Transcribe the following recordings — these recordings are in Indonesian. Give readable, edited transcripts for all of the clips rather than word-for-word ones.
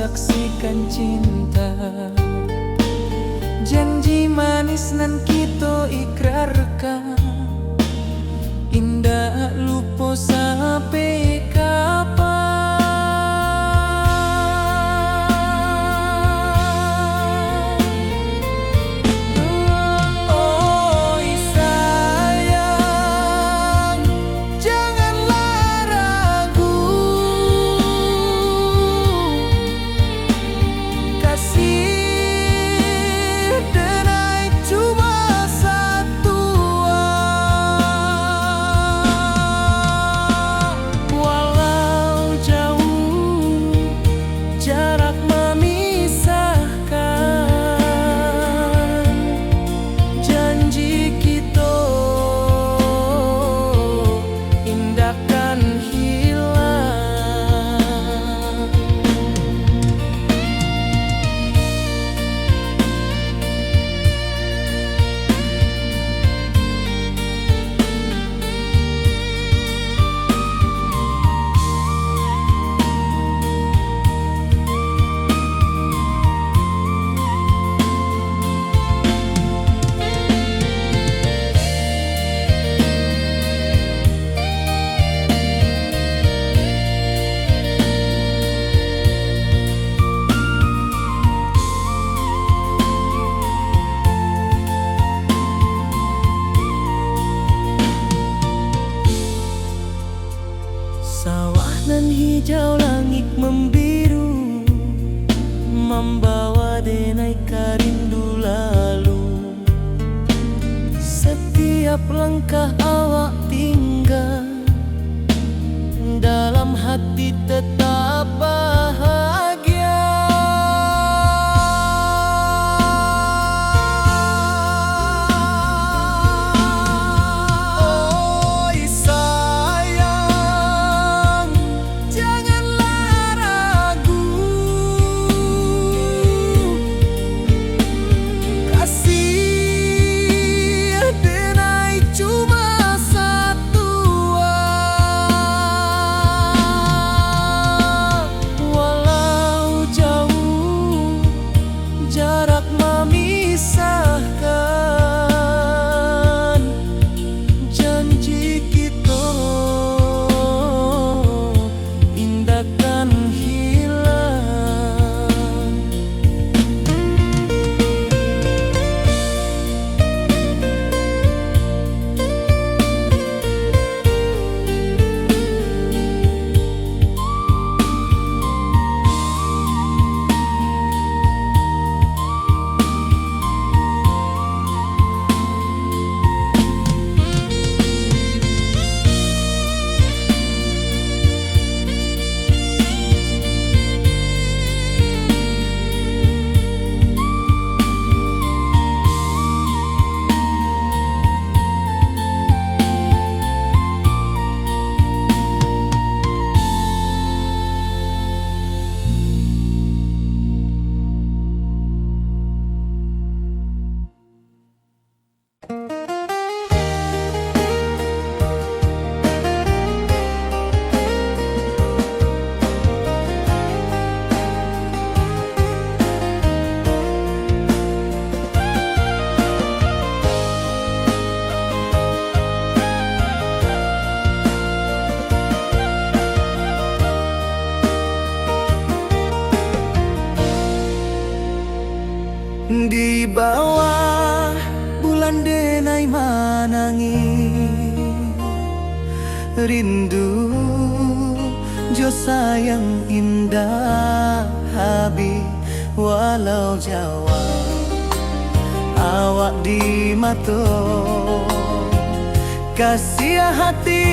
saksikan cinta. Janji manis nan kita ikrarkan, indah lupa sampai kapan. Oh sayang, janganlah ragu, kasih denai cuma satu. Walau jauh jarak memisahkan, janji kita indahkan hilang. Sawah nan hijau, langit membiru, membawa denai karindu lalu. Setiap langkah awak tinggal, dalam hati tetap bahagia. Oh sayang, janganlah ragu, kasih denai cuma satu. Walau jauh jarak memisahkan, janji kita indahkan hilang. Di bawah bulan denai manangi, rindu jo sayang indah habi. Walau Jawa awak di mato, kasih hati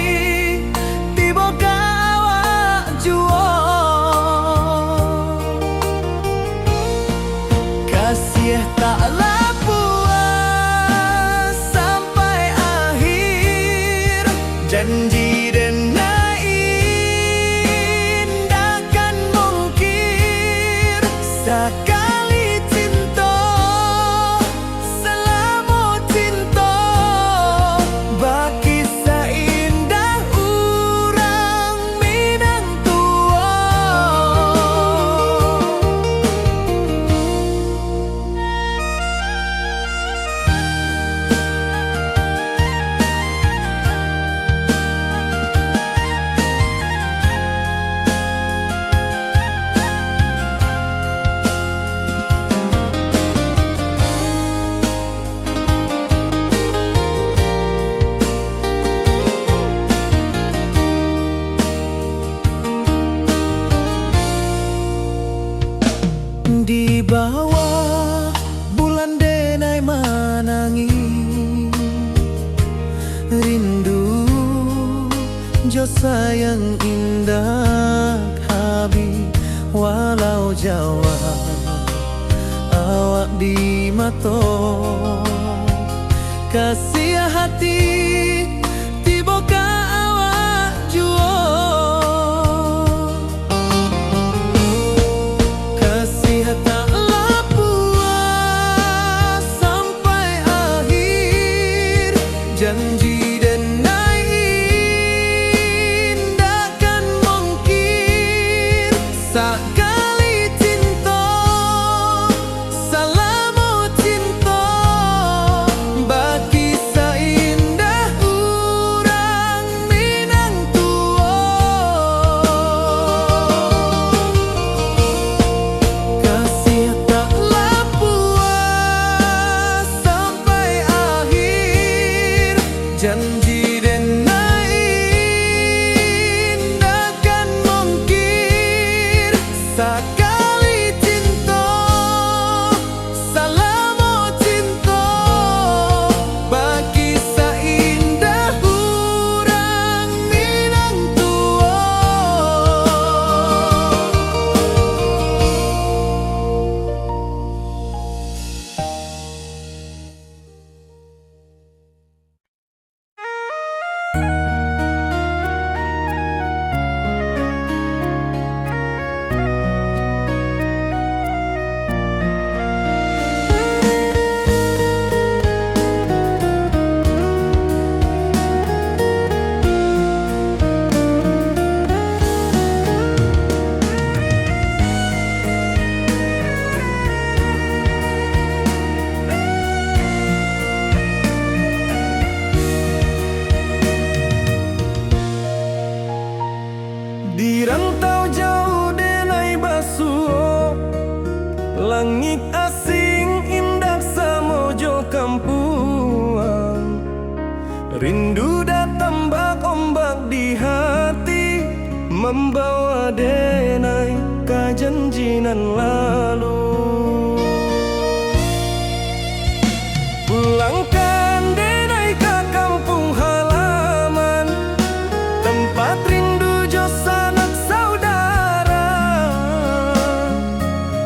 tiba awak juo. Kasih taklah puas sampai akhir, janji denai indahkan mungkir. Sekali cinta selama cinta, baki seindah urang Minang tua. mato kasih hati tiba ka awak juo kasih tak puas sampai akhir janji dan indahkan mungkin sekali cinta salamu cinta bagi seindah urang Minang tua kasih taklah puas sampai akhir janji dan indahkan mungkin sekali cinta salamu cinta bagi seindah urang Minang tua. Di rantau jauh denai basuh langit asing indah samojo kampuang rindu datang ombak di hati membawa denai ka janjinan lalu pulangkan denai ka kampung halaman tempat rindu jo sanak saudara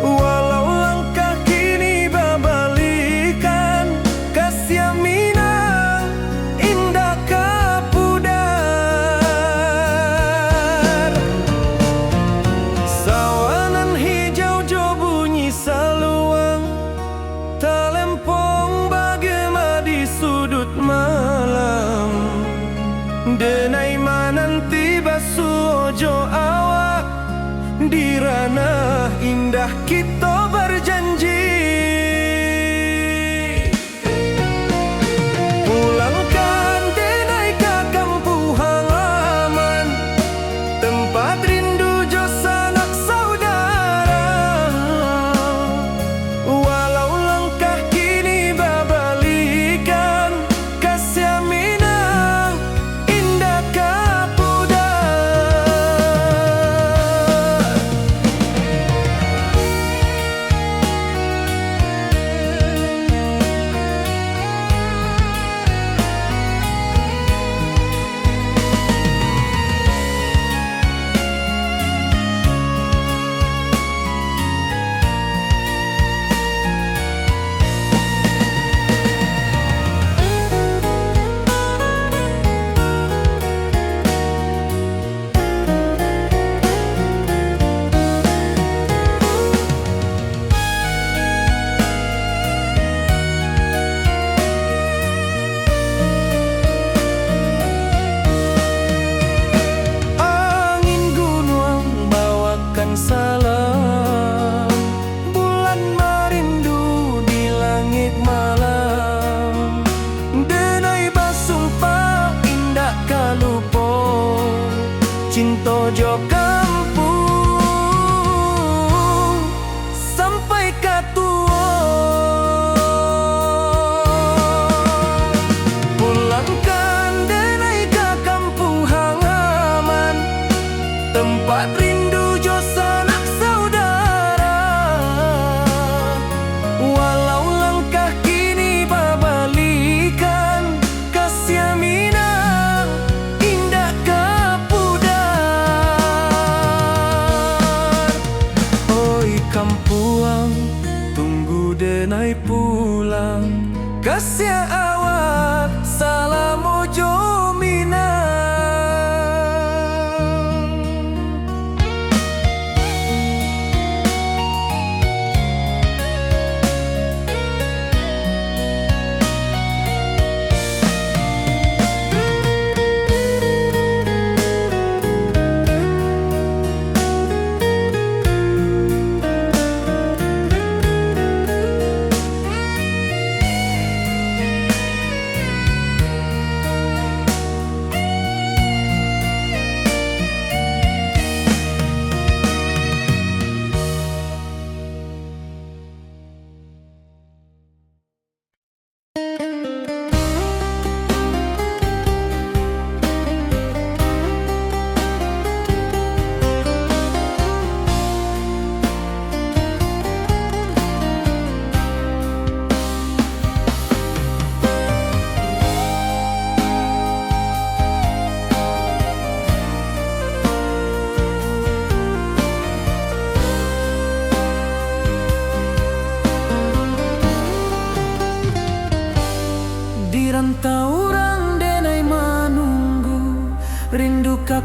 walau langkah kini babalikan kasih Minang indah kapudar sawanan hijau jo bunyi saluang talempong bagema di sudut malam denai mananti basuojo awak di ranah indah kita berjanji pulangkan denai ka kampung halaman tempat rindu jo sanak saudara walau langkah kini babalikan kasih Minang indah kapudar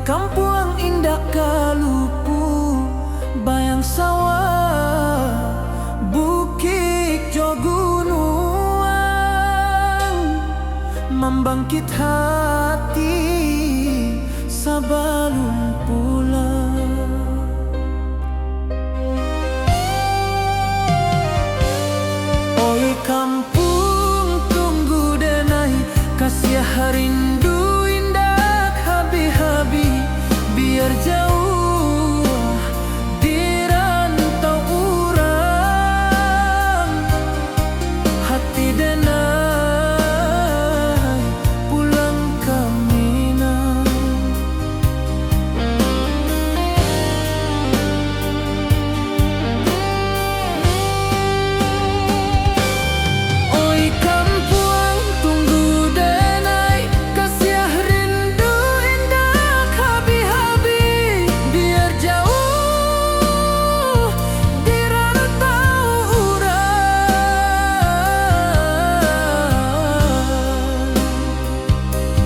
kampuang indah kalupu, bayang sawah, bukit jo gunungan, membangkit hati sebelum pulang. Oi kampung tunggu denai, kasih rindu indah habi-habi, biar jauh di rantau urang, hati denai pulang ke Minang. Oi kampuang tunggu denai, kasih rindu indah habi-habi, biar jauh di rantau urang,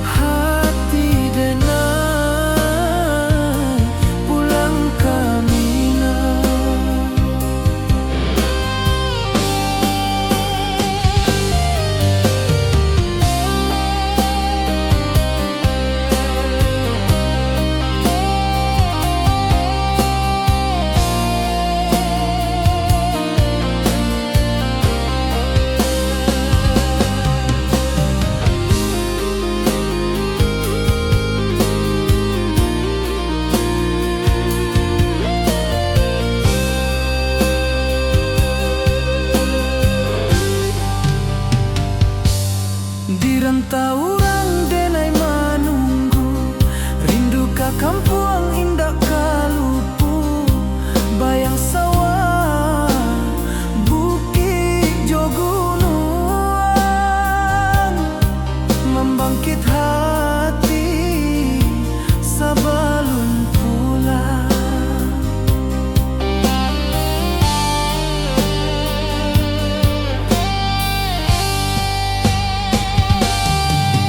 hati denai pulang ke Minang. Di rantau urang denai menunggu, rindu ka kampuang indah kalupu, bayang sawah, bukit jo gunungan, membangkit hati sebelum pulang.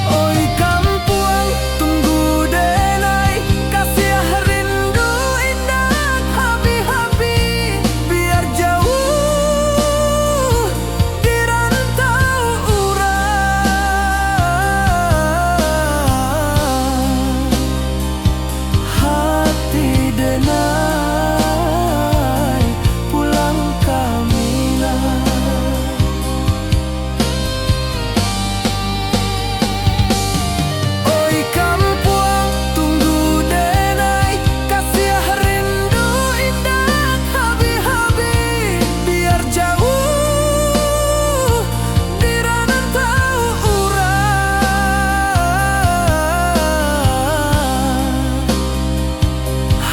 Oi kampuang tunggu denai, kasih rindu indah habi-habi, biar jauh di rantau urang, hati denai pulang ke Minang. Oi kampuang tunggu denai, kasih rindu indah habi-habi, biar jauh di rantau urang,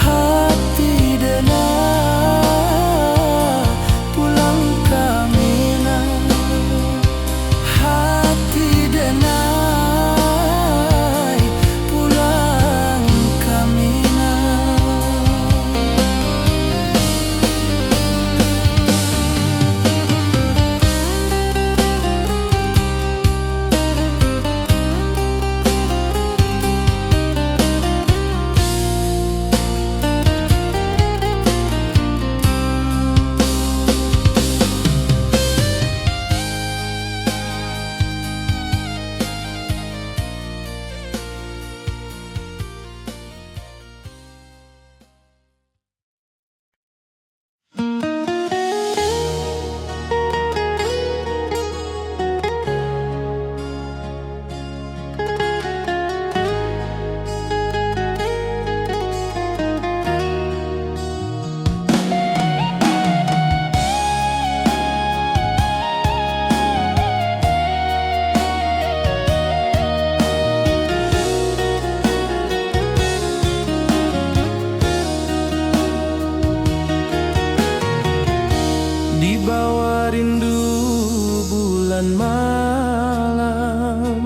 hati denai pulang ke Minang, hati denai pulang ke Minang. Di bawah rindu bulan malam,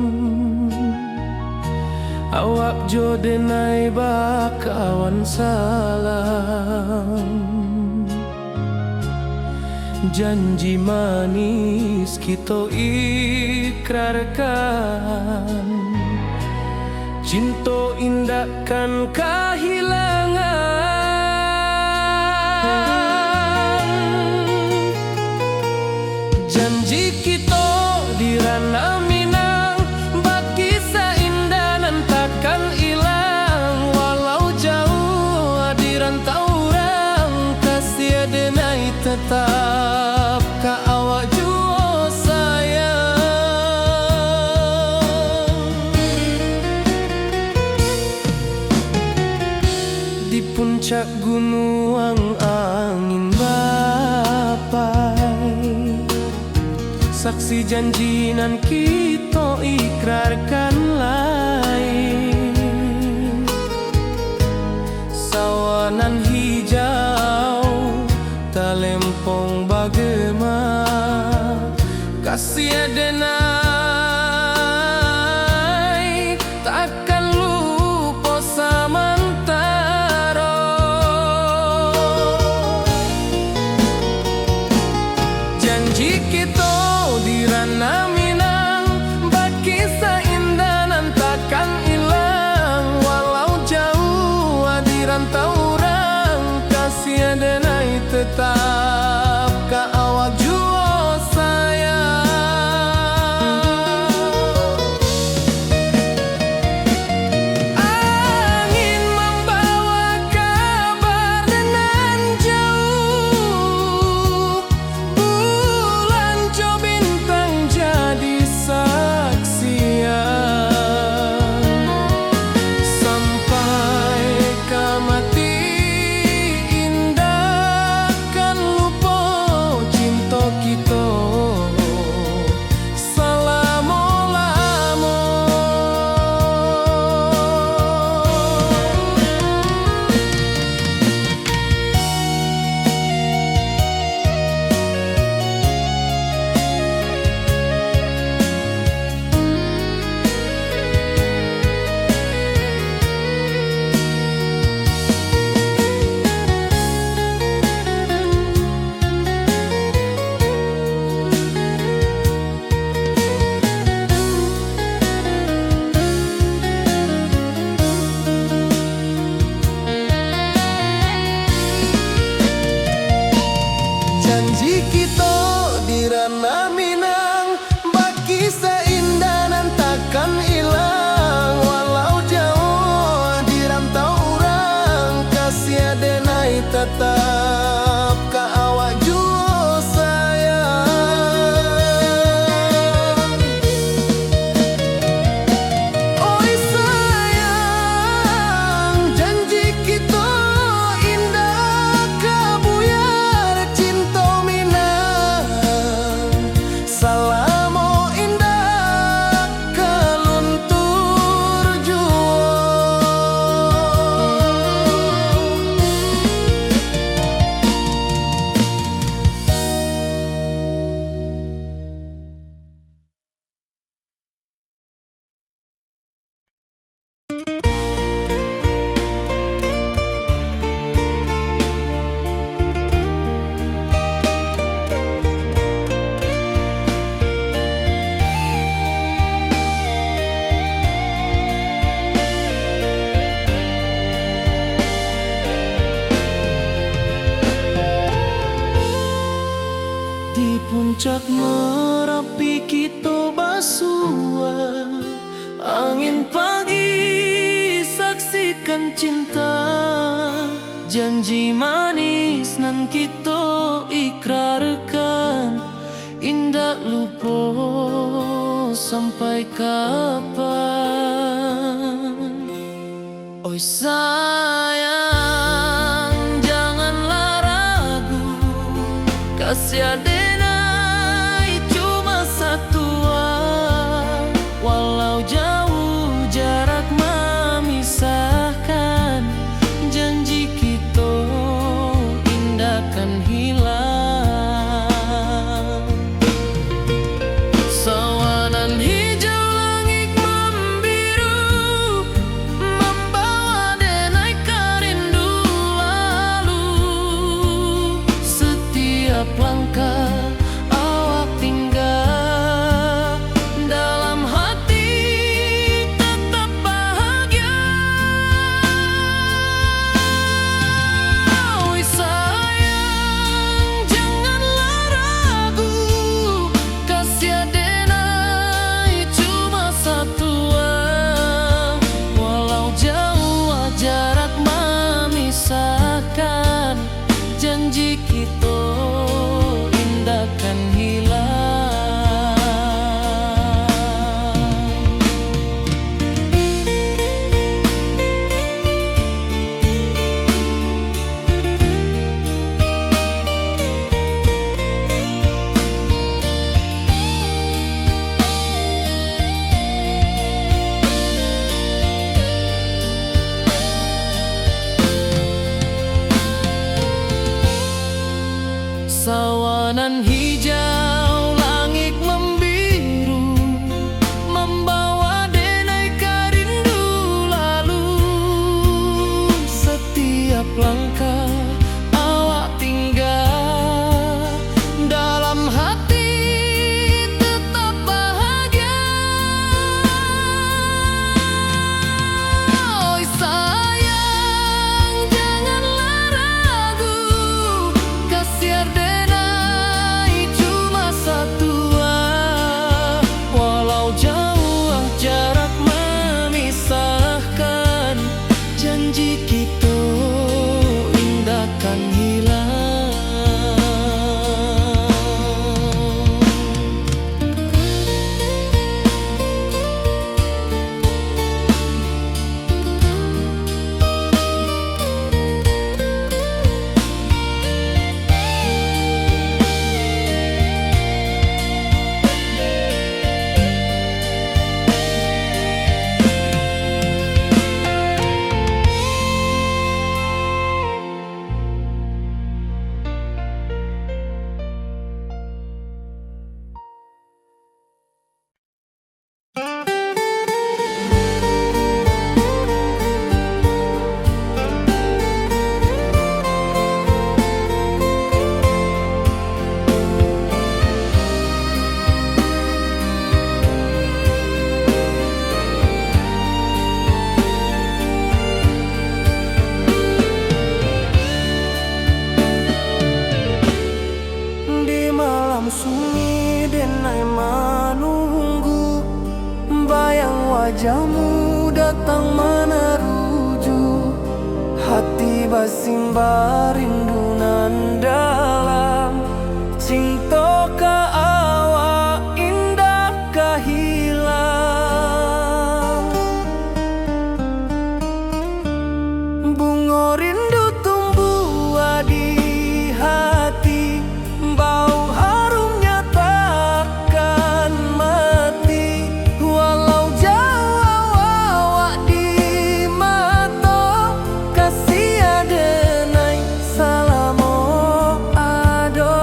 awak jo denai bakawan salam, janji manis kita ikrarkan, cinta indahkan kehilangan. Janji kita di ranah Minang, bakisah indah nan takkan hilang. Walau jauh di rantau orang, kasih denai tetap ka awak jua sayang. Di puncak gunung angin bapai, saksi janji nan kita ikrarkan lain. Sawanan hijau talempong bagema, kasih denai takkan lupa samantara. Janji kita di ranah Minang, bakisah indah nan takkan hilang. Walau jauh di rantau orang, kasih denai tetap ka awak jua sayang. Angin membawa kabar nan jauh, bulan jo bintang jadi saksian. Sampai ke mati indah kan lupa cinta kita selama-lama. Janji kita di ranah Minang, bakisah indah nan takkan hilang. Walau jauh di rantau orang, kasih denai tetap ka awak jua sayang. Oi sayang, janji kita indah kabuyar cinta Minang. Salamo indah keluntur jua. Di puncak Merapi kita basua, angin pagi saksikan cinta. Janji manis nan kita ikrarkan, indah lupa sampai kapan. Oi sayang, janganlah ragu, kasih denai cuma satuan. Walau jauh jarak memisahkan, janji kita indahkan hilang. Sawanan hijau langit membiru, membawa denai kerindu lalu. Setiap langkah sawanan hijau, langit membiru, membawa denai rindu lalu. Setiap langkah awak tinggal, dalam hati tetap bahagia. Oi sayang, janganlah ragu, kasih denai cuma satu. Walau jauh jarak memisahkan, janji kita indahkan hilang. Di malam sunyi denai menunggu, bayang wajahmu datang meneruju. Hati bersimbar rindu nan dalam, cinta ka awak indah ka hilang. Bunga rindu tumbuh di hati, bau harumnya takkan mati. Walau jauh awak di mata, kasih denai salamo ado.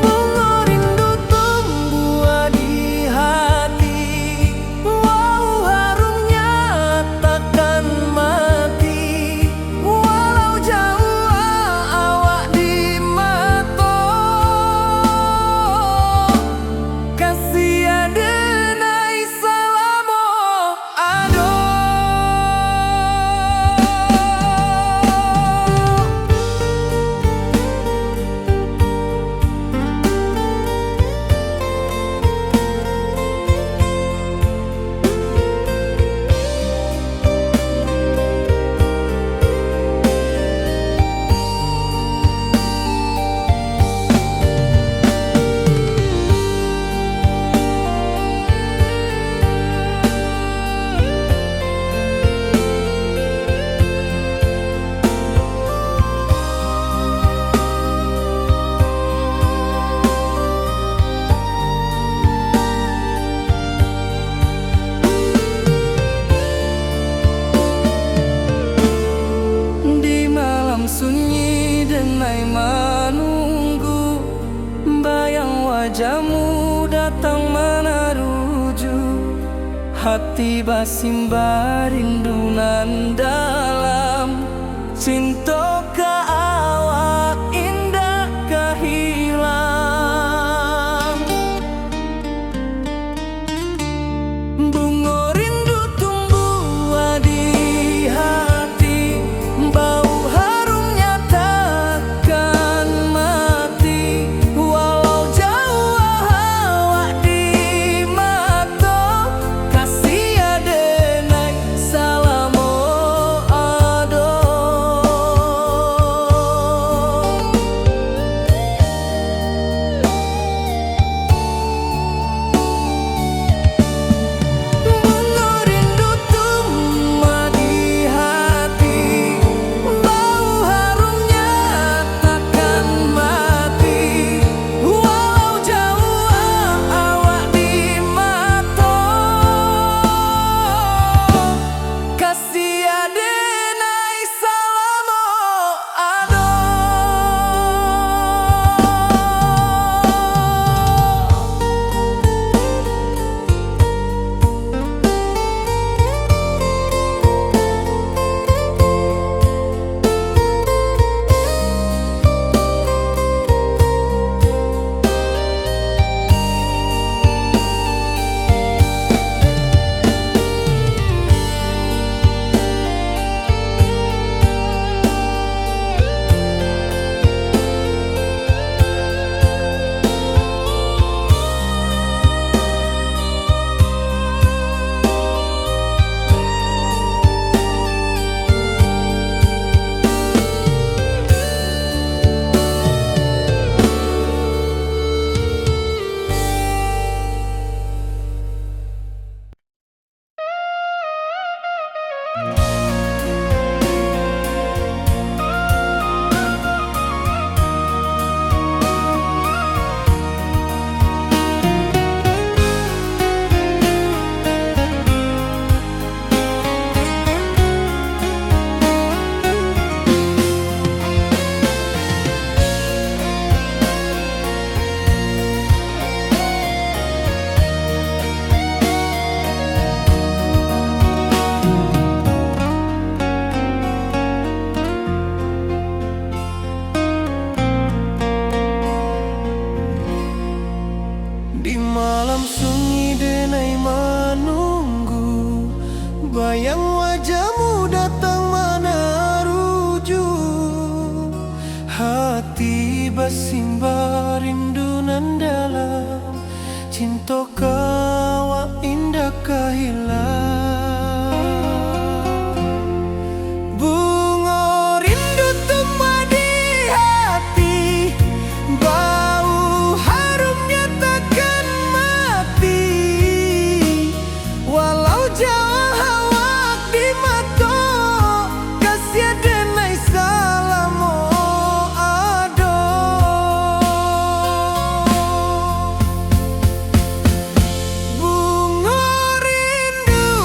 Bunga rindu tumbuh di hati, wow harumnya takkan mati. Walau jauh awak di mata, kasih denai salamo ado. Di malam sunyi denai menunggu, bayang wajahmu datang meneruju. Hati bersimbar rindu nan dalam, cinta ka awak indah ka hilang. Bunga rindu tumbuh di hati, bau harumnya takkan mati. Walau jauh awak di mata, kasih denai salamo ado. Di malam sunyi denai menunggu, bayang wajahmu datang meneruju. Hati bersimbar rindu nan dalam, cinta kawa indah kehilang. Bunga rindu tumbuh di hati, bau harumnya takkan mati. Walau jauh awak di mata, kasih denai salamo ado. Bunga rindu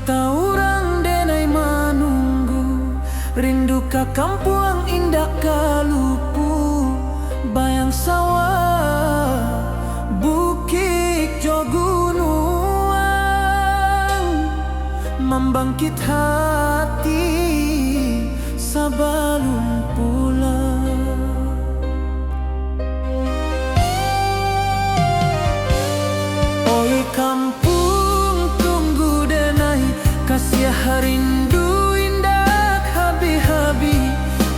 Dirantau orang denai manunggu, rindu ka kampung indah kalupu, bayang sawah bukit jo gunung, membangkit hati sabalun pulang. Oi kampung tunggu denai, kasih rindu indah habi-habi,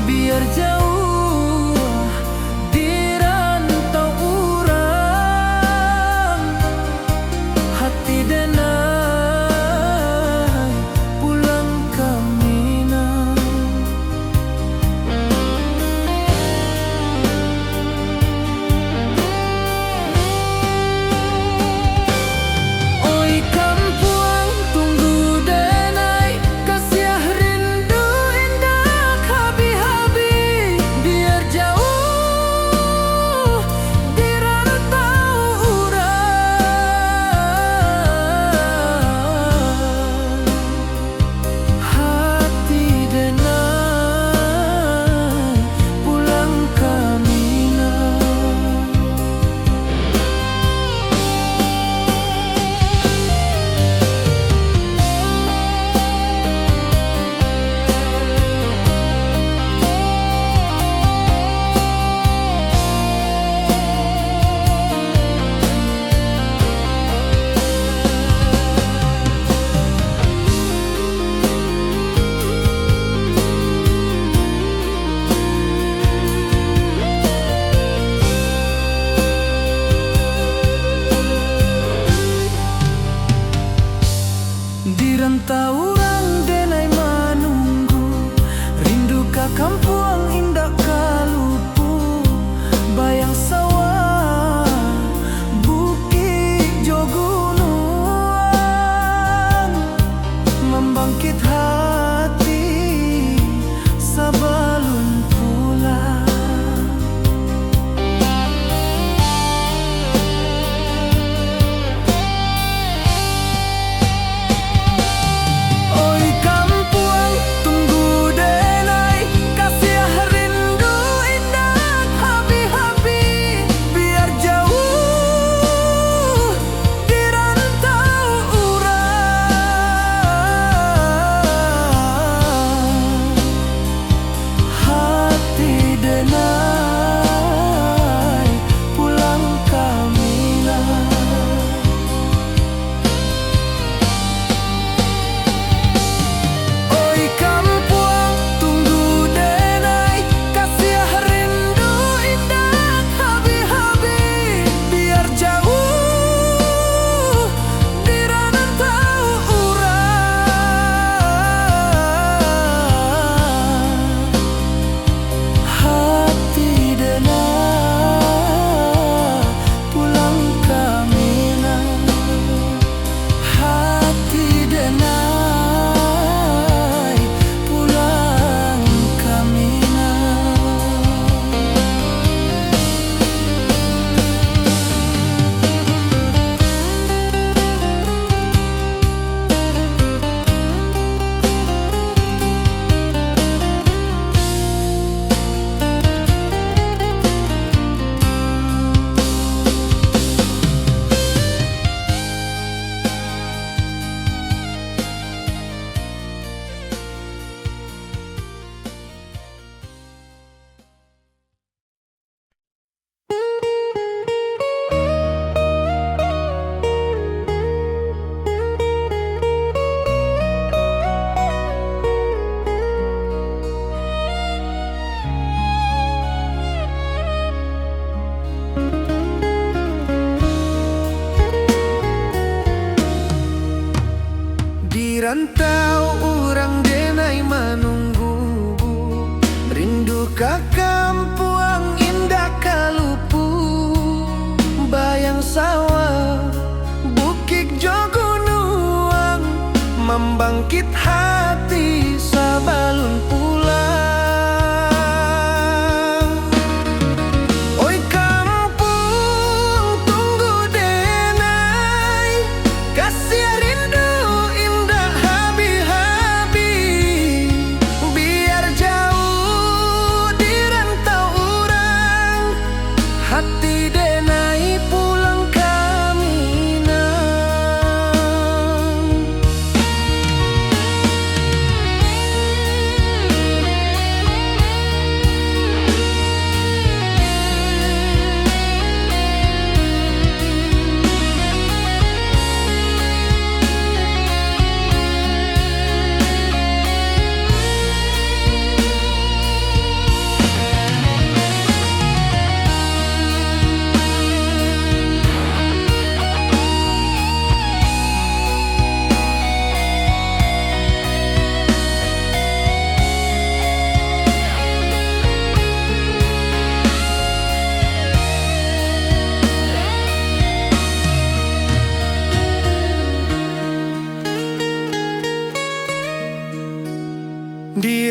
biar jauh dirantau urang, hati denai pulang ke Minang. Oi kampung tunggu denai, kasih rindu indah habi-habi, biar jauh dirantau urang, hati denai pulang ke Minang. Dirantau orang denai manunggu, rindu ka kampung indah kalupu, bayang sawah bukit jo gunung, membangkit hati sabalun pulang. Oi kampung tunggu denai, kasih rindu indah habi-habi, biar jauh dirantau urang, hati denai pulang ke Minang. Oi kampung tunggu denai, kasih rindu indah habi-habi, biar jauh dirantau urang, hati denai pulang ke Minang, hati denai pulang ke Minang. Dirantau orang denai manunggu, rindu ka kampung indah kalupu, bayang sawah bukit jo gunung, membangkit hati sabalun pulang. Oi kampung tunggu denai, kasih rindu indah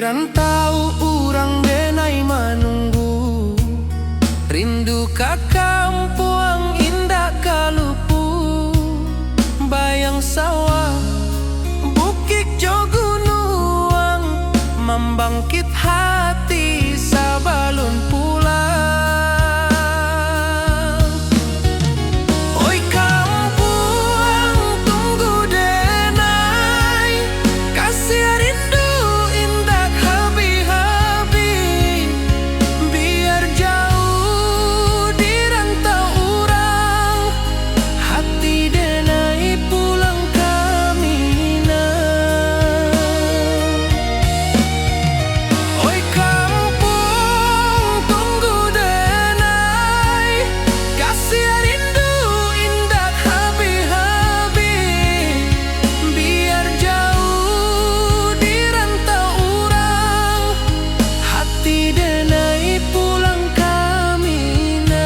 rantau urang denai manunggu, rindu ka kampung indah kalupu, bayang sawah bukit jo gunung, membangkit hati sabalun pulang. Oi kampung tunggu denai, kasih rindu indah habi-habi, biar jauh di rantau urang, hati denai pulang kami nah. Oi kampung tunggu denai, kasih rindu indah habi-habi, biar jauh di rantau urang, hati denai pulang kami nah.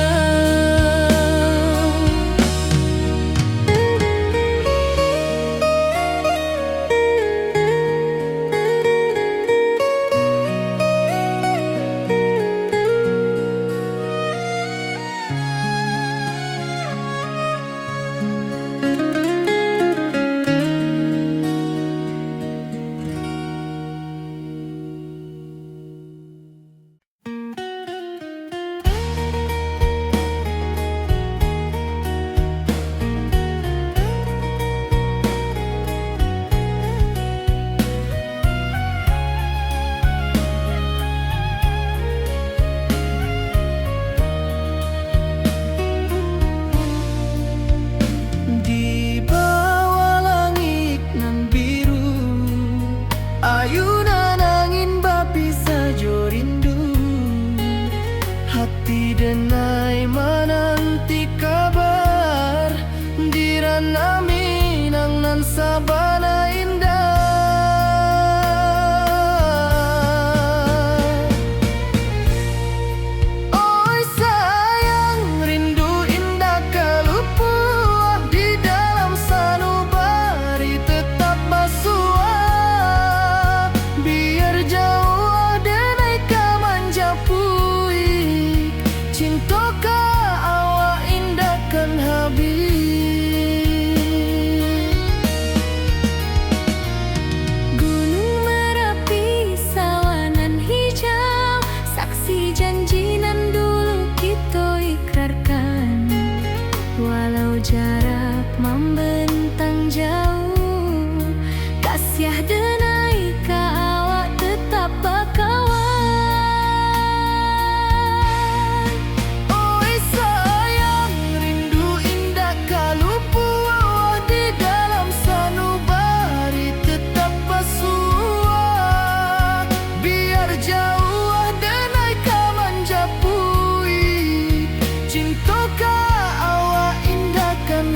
Di bawah langit nan biru, ayunan angin bapi sajo rindu, hati denai menanti kabar, di ranah Minang nan sabana indah. Oi sayang rindu indah kalupu, di dalam sanubari tetap basua, biar jauh denai ka manjapui, cinta ka awak indahkan habis. Gunung Merapi sawanan hijau, saksi janji nan dulu kita ikrarkan, walau jarak membentang jauh, kasih denai ka awak tetap bakawan. Oi sayang rindu indah kalupu, di dalam sanubari tetap basua, biar jauh denai ka manjapui, cinta ka awak indahkan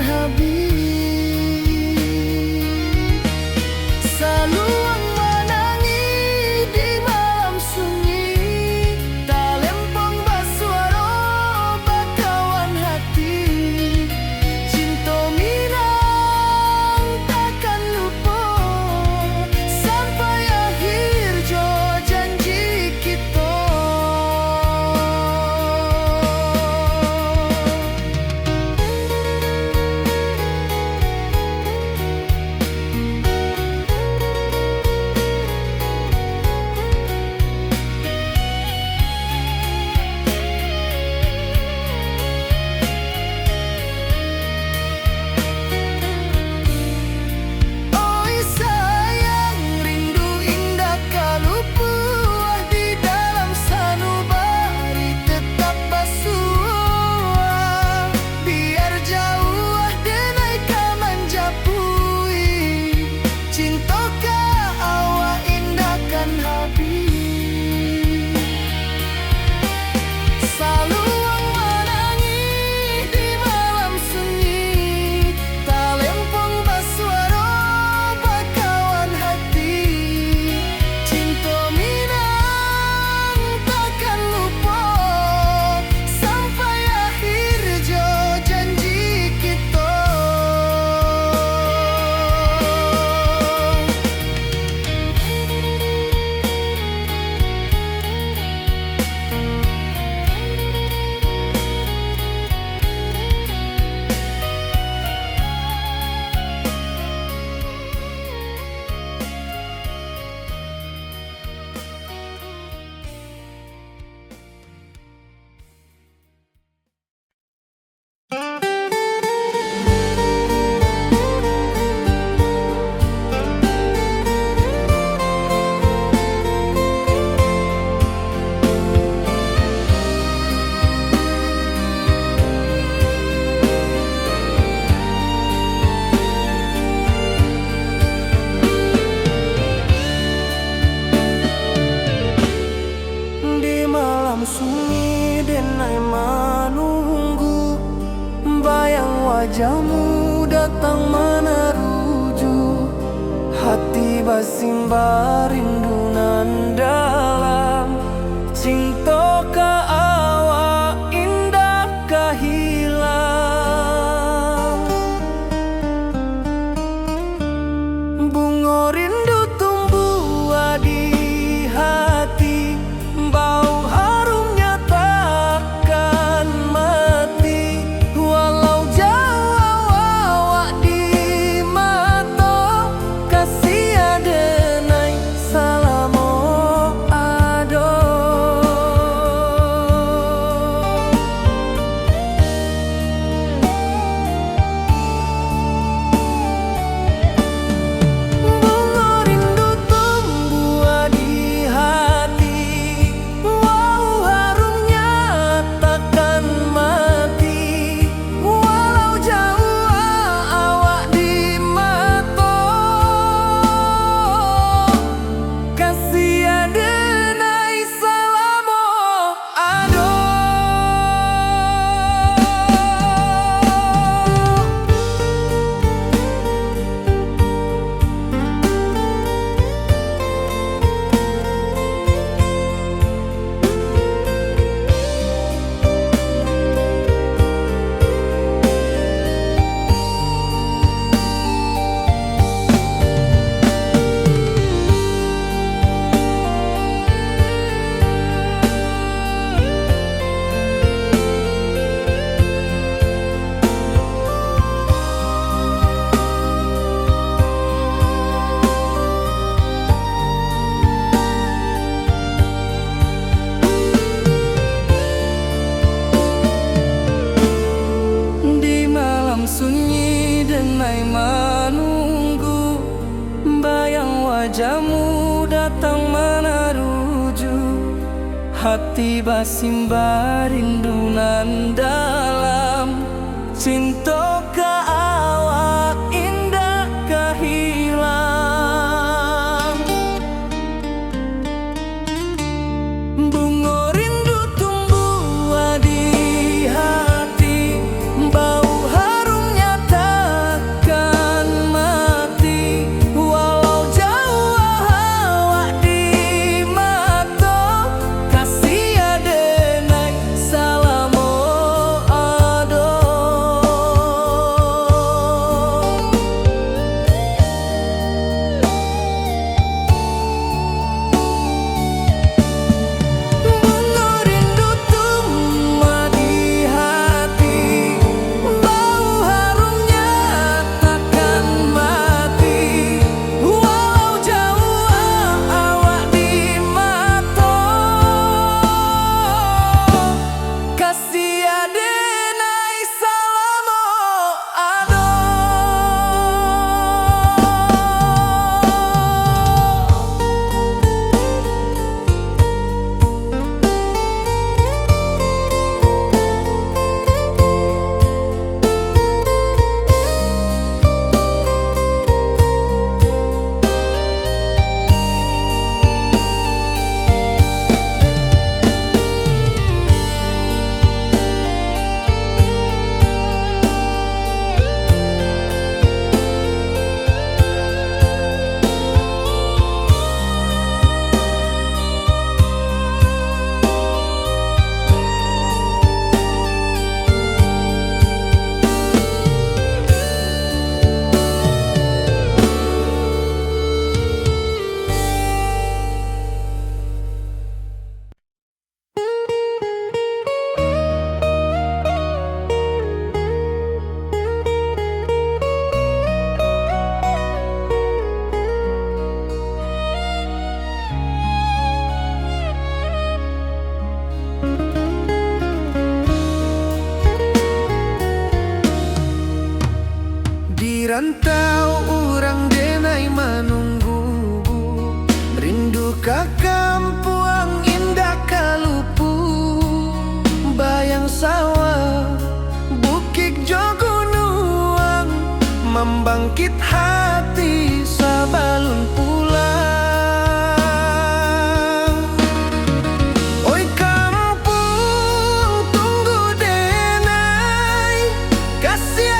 wajahmu datang meneruju, hati basimba rindu nan dalam. Cinta ka awak indah kahilang. Bunga rindu tumbuh di hati, bau harumnya takkan mati. Walau jauh awak di mata, kasih adenai salamo ado. Bunga rindu tumbuh di hati, wow harumnya takkan mati. Walau jauh awak di mata, kasih adenai salamo ado. Di malam sunyi denai menunggu, bayang wajahmu datang meneruju, hati basimba rindu nan dalam. Cinta ka awak indah kahilang. Bunga rindu tumbuh di hati, bau harumnya takkan mati. Walau jauh awak di mata, kasih adenai salamo ado. Bunga rindu tumbuh di hati, bau harumnya takkan mati. Walau jauh awak di mata, kasih adenai salamo ado. Di rantau urang denai menunggu, rindu ka kampuang indah kalupu. Bayang sawah bukit jo gunung, membangkit hati sabalun pulang. Oi kampung tunggu denai, kasih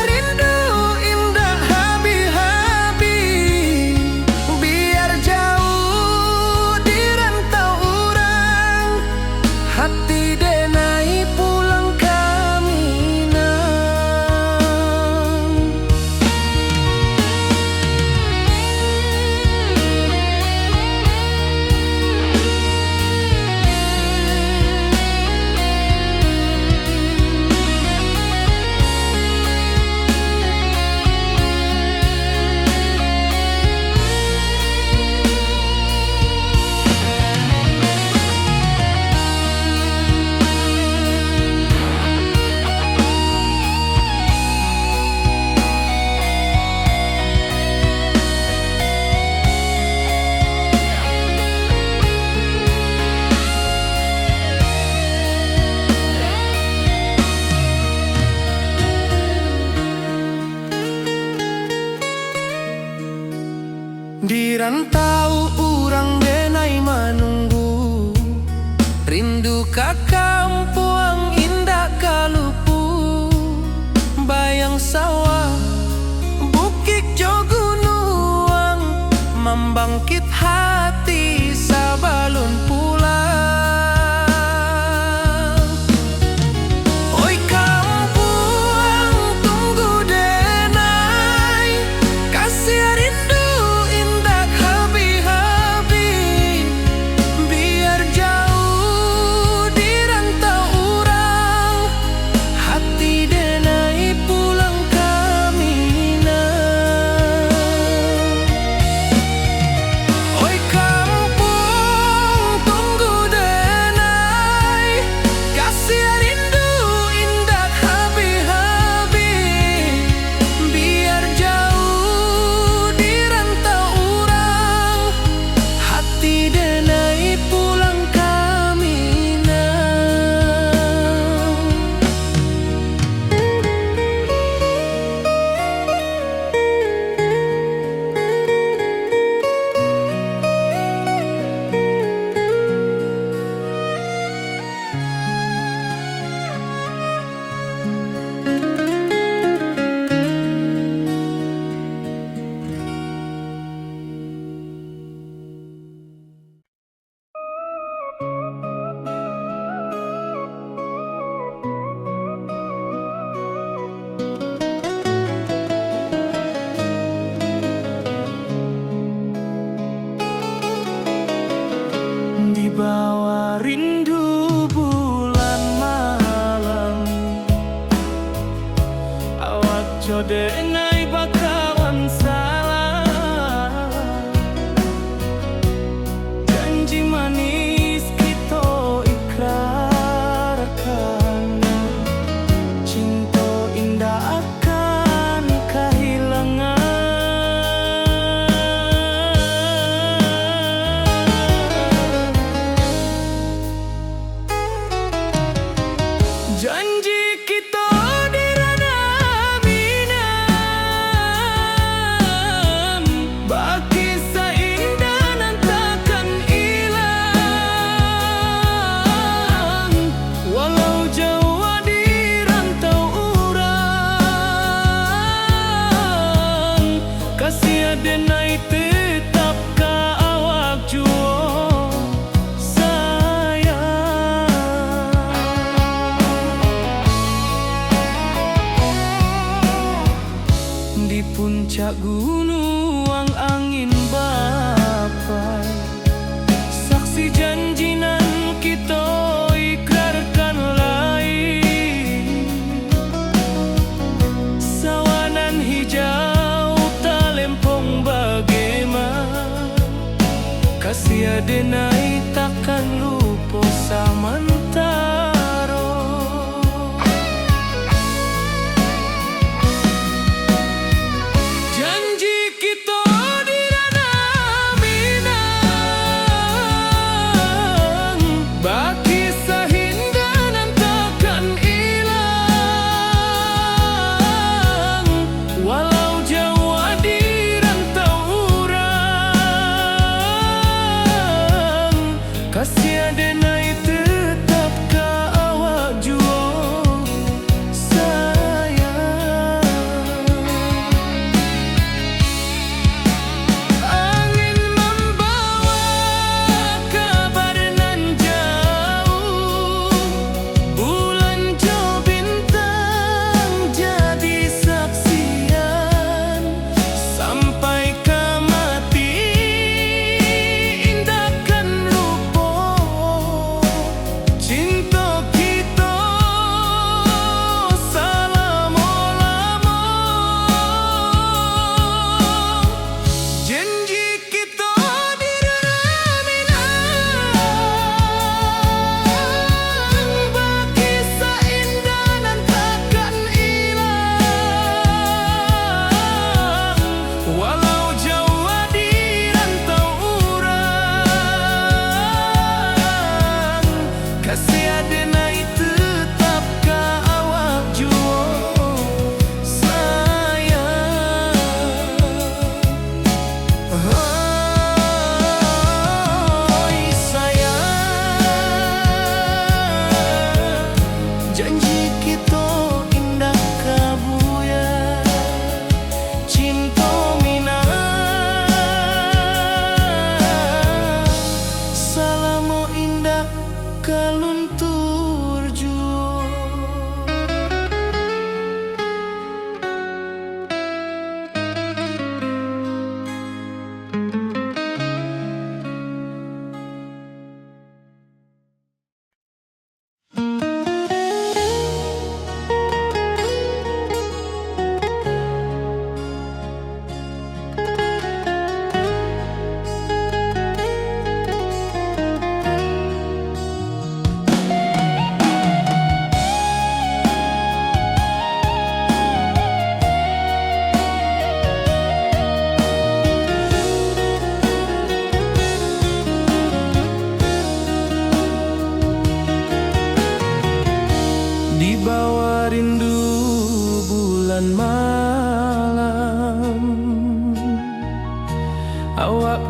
Di rantau urang denai manunggu, rindu ka kampung indah kalupu. Bayang sawah, bukit jo gunung, membangkit hati sabalun pulang. Oi kampung tunggu denai, kasih rindu indah habi-habi. Biar jauh di rantau urang, hati denai pulang kamina. Oi kampung tunggu denai, kasih rindu indah habi-habi. Biar jauh di rantau urang, hati denai pulang kamina. Di bawah rindu bulan malam, awak jodenai bakawan salah. Janji manis kita ikrarkan, cinta indah akan kehilangan. Janji kita di ranah minam, baki seindah nan takkan hilang. Walau jauh di rantau urang, kasih denai tetap ka awak juo sayang. Di puncak gunung angin bapai, saksi janji nan kita ikrarkan lain. Sawanan hijau talempong bagaimana, kasih denai takkan lupa samantara. Janji kita di ranah minang, baki sahindah nan takkan hilang. Walau jauh di rantau urang, kasih denai tetap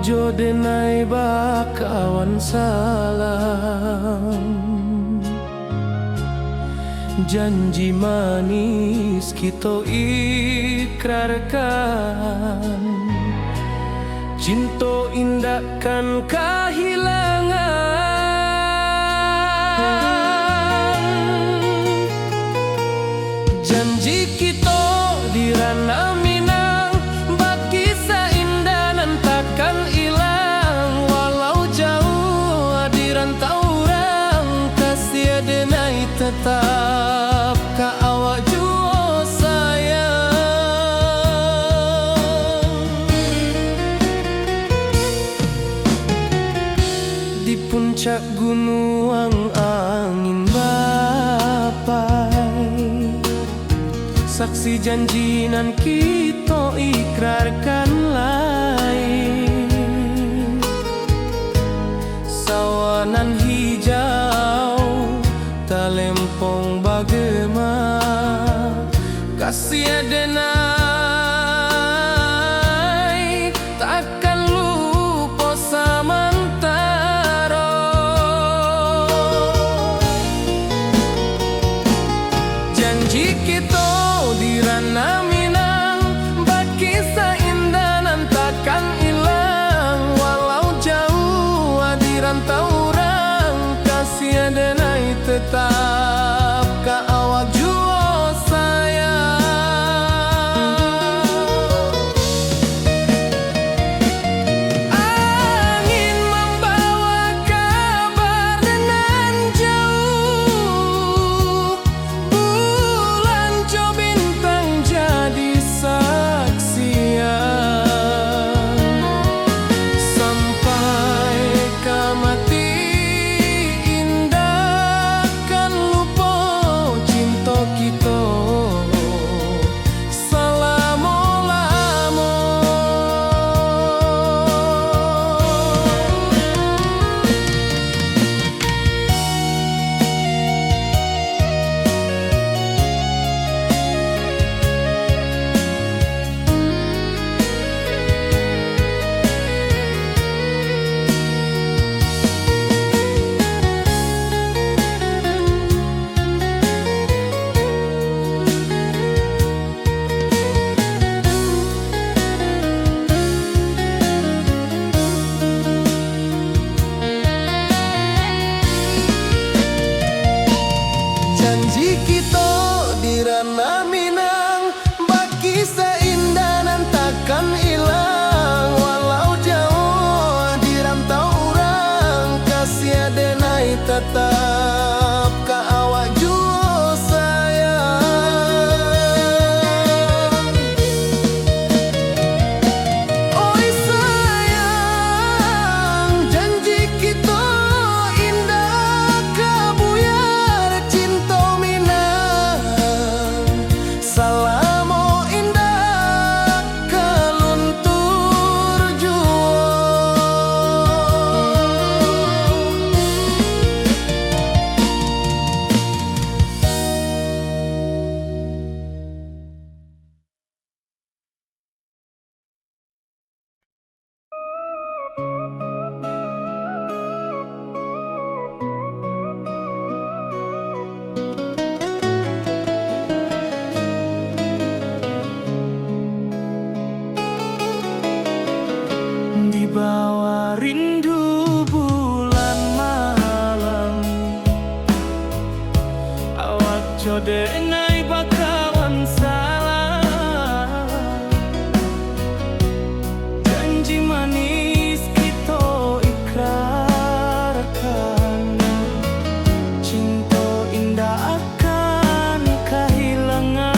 jo denai bakawan salam, janji manis kita ikrarkan, cinta indahkan kehilangan. Janji kita di ranah Minang, bagi seindah nan takkan hilang. Walau jauh di rantau orang, kasih denai tetap ka awak jua sayang. Di puncak gunung angin bapai, saksi janji nan kita ikrarkan lain. Sawanan hijau talempong bagema, kasih denai takkan lupa samantara. Janji kita di ranah Minang, bagi seindah nan takkan hilang. Walau jauh di rantau orang, kasih denai tetap ka awak jua sayang. Angin membawa kabar nan jauh, bulan jo bintang jadi saksian. Sampai ke mati indah kan lupa cinta kita selama-lama. Janji kita di ranah Minang, bagi seindah nan takkan hilang. Walau jauh di rantau orang, kasih denai tetap ka awak jua sayang. Oi sayang, janji kita indah kabuyar cinta Minang. Salamo indah keluntur jua. Di bawah rindu bulan malam, awak jo denai bakawan salam, janji manis kita ikrarkan, cinta indah akan kehilangan.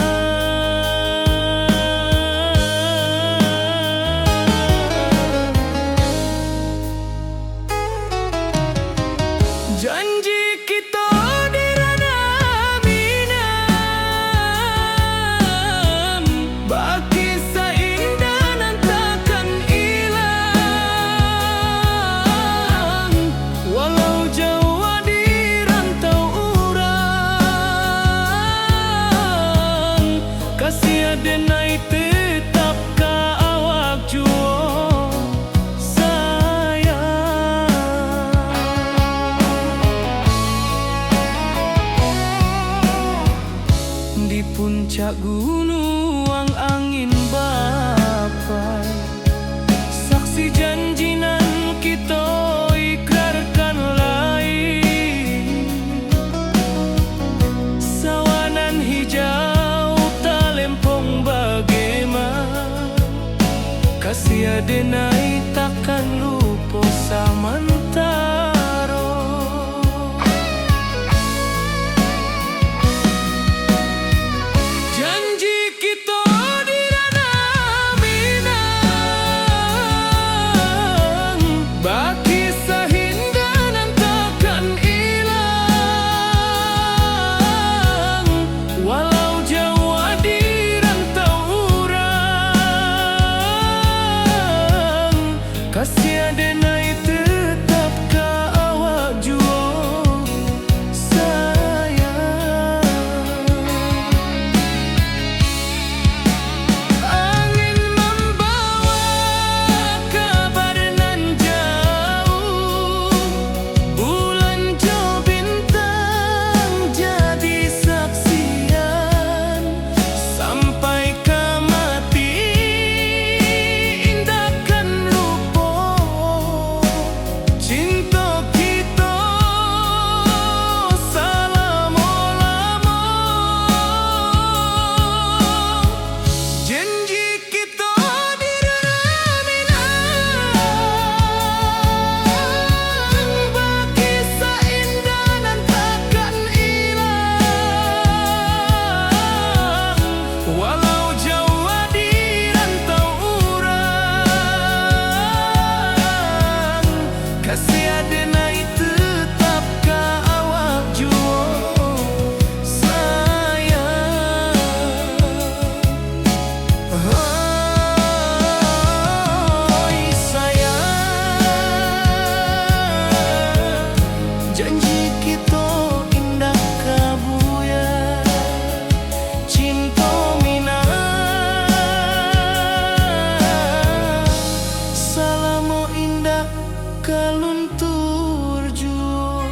denai takkan lupa samantaro. Janji kita di ranah Minang, baki sahindanan takkan hilang. Walau jauh di rantau urang, kasih denai tetap ka awak jua sayang. Angin membawa kabar nan jauh, bulan jo bintang jadi saksian. Sampai ke mati indahkan lupa cinta kita selama-lama. Janji kita di ranah Minang, baki seindah nan takkan hilang. Walau jauh di rantau urang, kasih denai tetap ka awak jua sayang. Oi sayang, janji kita indah kabuya, cinta Minang selama indah kaluntur jua.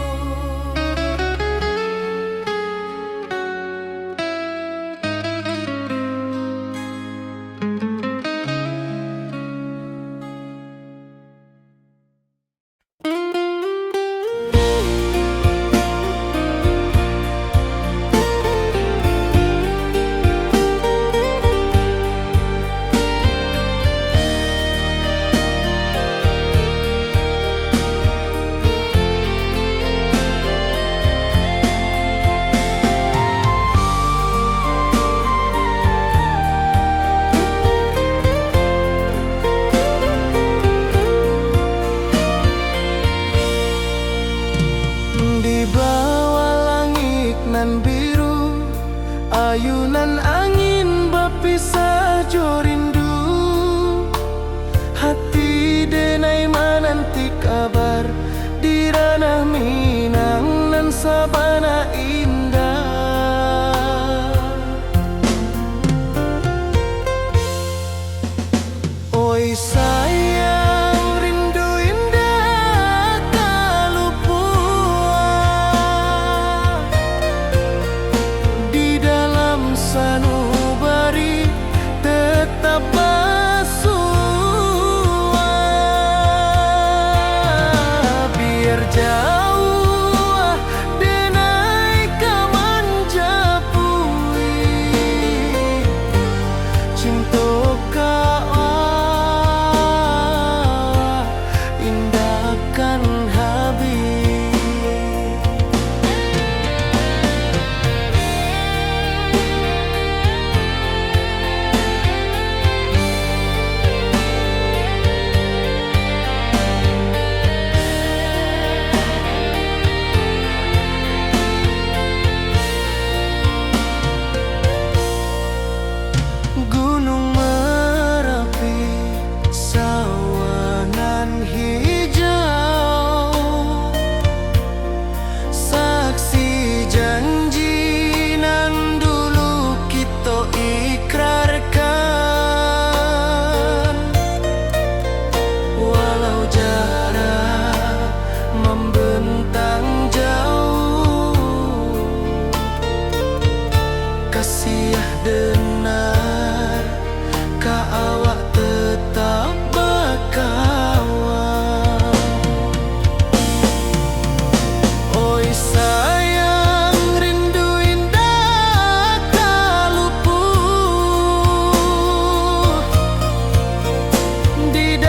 Di bawah langit nan biru, ayunan angin berpisah jo rindu. Hati denai menanti kabar di ranah Minang nan sabana indah. Oi sayang, rindu indah kalupua di dalam sanubari tetap bersua. Biar jauh denai ka manjapui, cinta ka indahkan habis. Gunung Merapi, sawanan hijau, saksi janji nan dulu kita ikrarkan. Walau jarak membentang jauh, kasih denar ka awak tetap berkawan. Oi sayang, rindu indah kalupuh di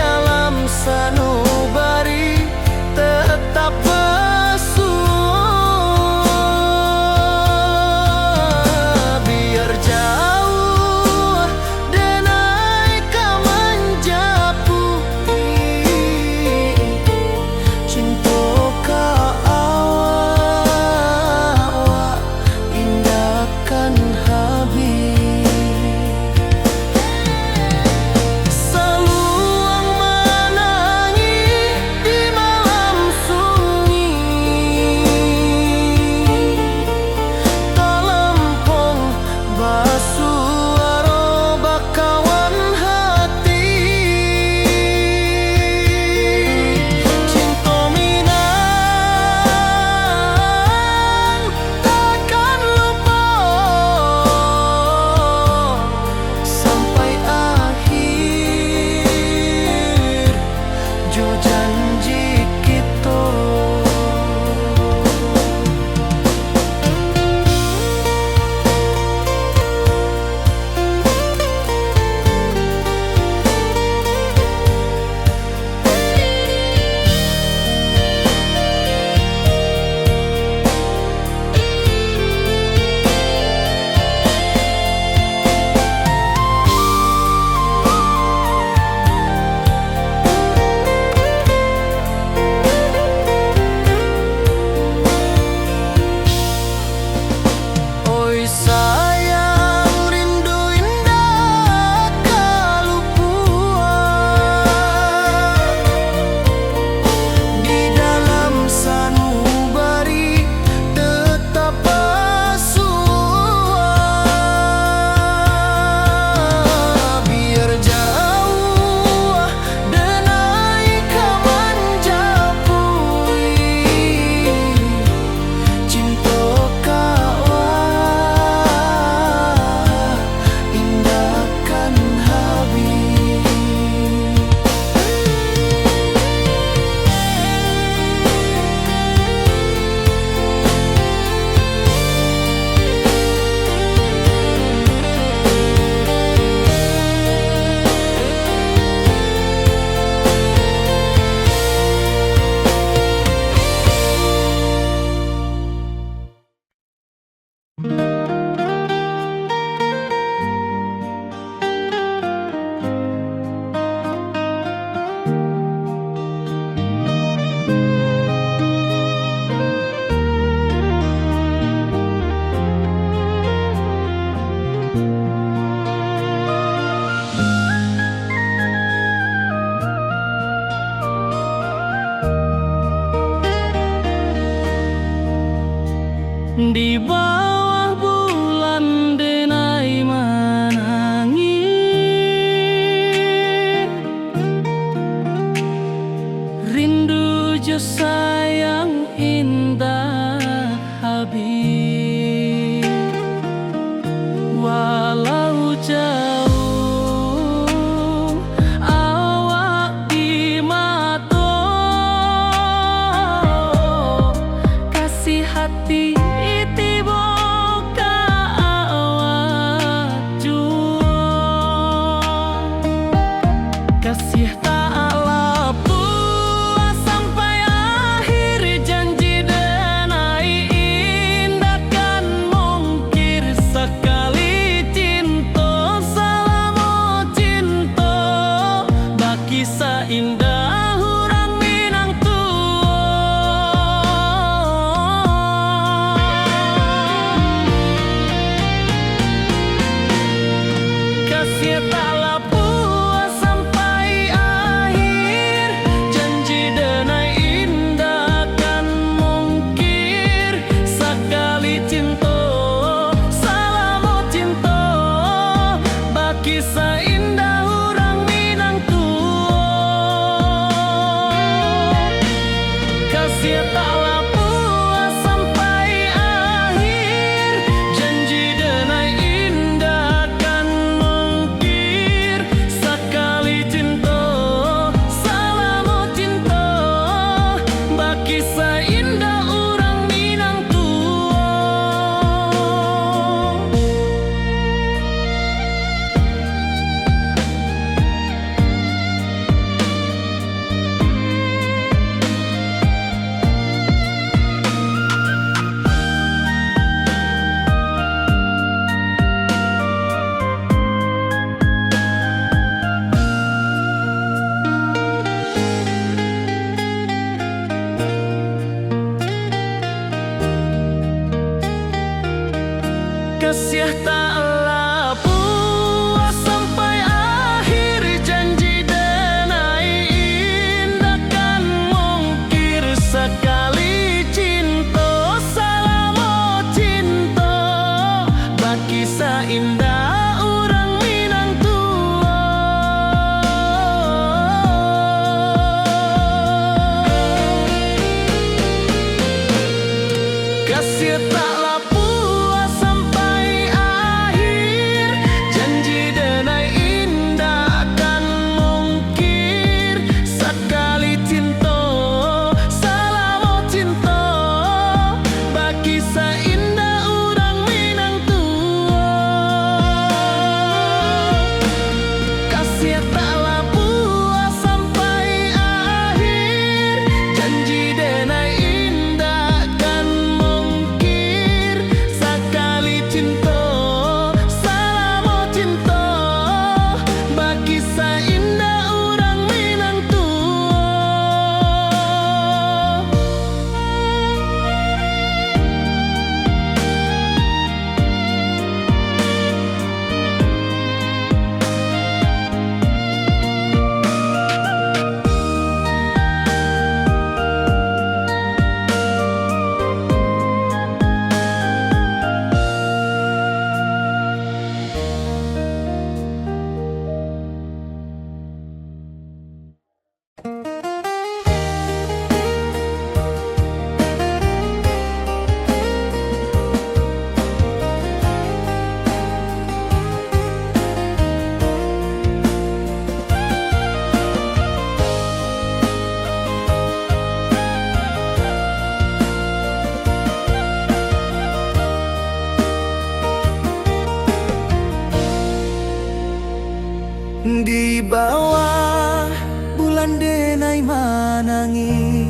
Di bawah bulan denai manangi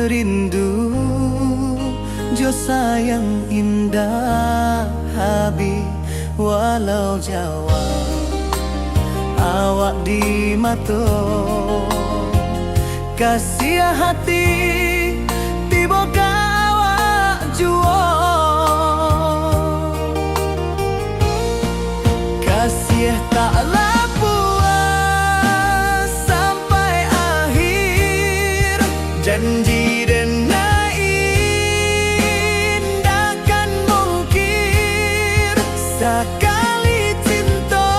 rindu jo sayang indah habi walau Jawa awak di mato kasih hati tiba awak juo kasih taklah puas sampai akhir janji dan indahkan mungkir sekali cinta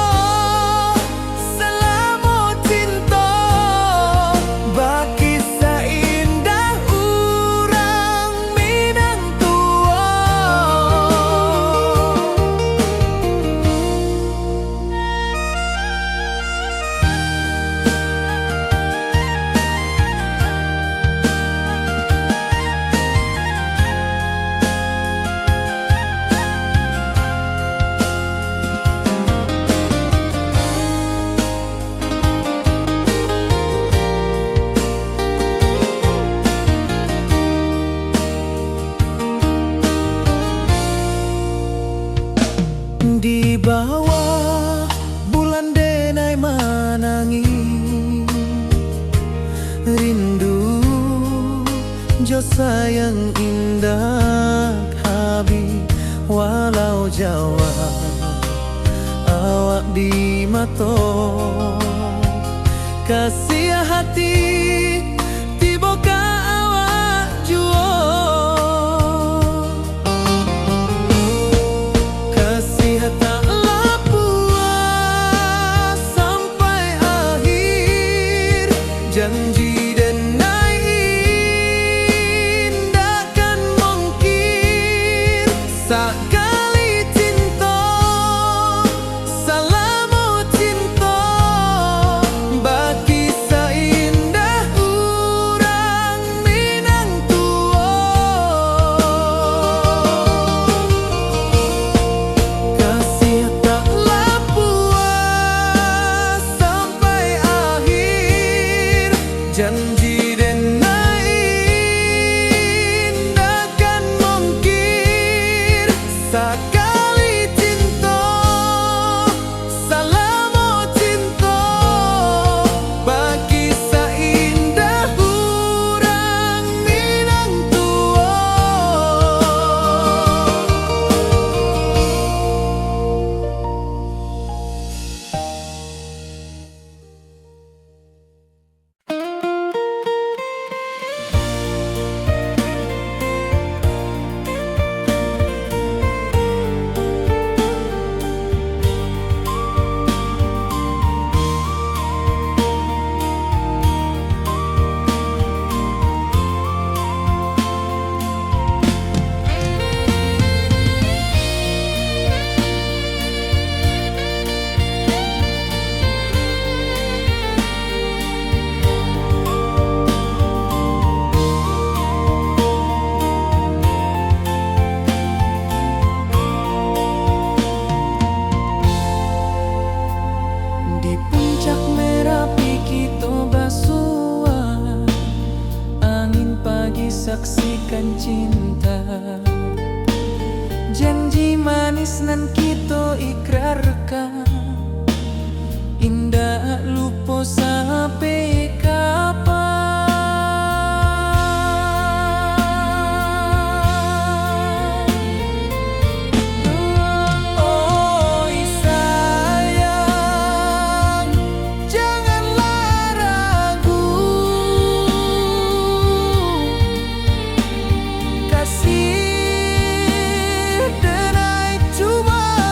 selama cinta baki seindah urang Minang tua. Di bawah bulan denai manangi rindu jo sayang indah habi walau Jawa awak di mato kasih hati tiba ka awak juo taklah puas sampai akhir janji dan indahkan mungkir sekali cinta selama cinta baki seindah urang Minang tua kasih taklah puas sampai akhir janji dan indahkan mungkir sekali cinta selama cinta baki seindah urang Minang tua. Di puncak Merapi kita basua angin pagi saksikan cinta janji manis nan kita ikrarkan indah lupa sampai kapan. Oi sayang janganlah ragu kasih denai cuma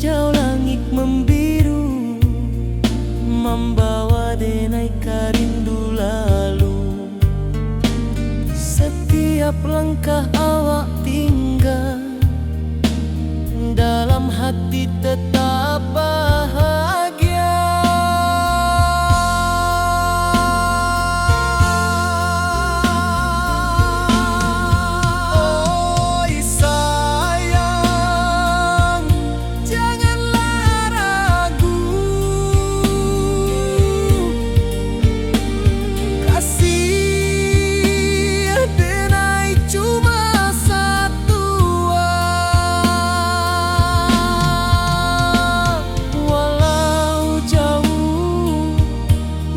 hijau langit membiru, membawa denai rindu lalu. Setiap langkah awak tinggal, dalam hati tetap bahagia. Oi sayang, janganlah ragu, kasih denai cuma satu. Walau jauh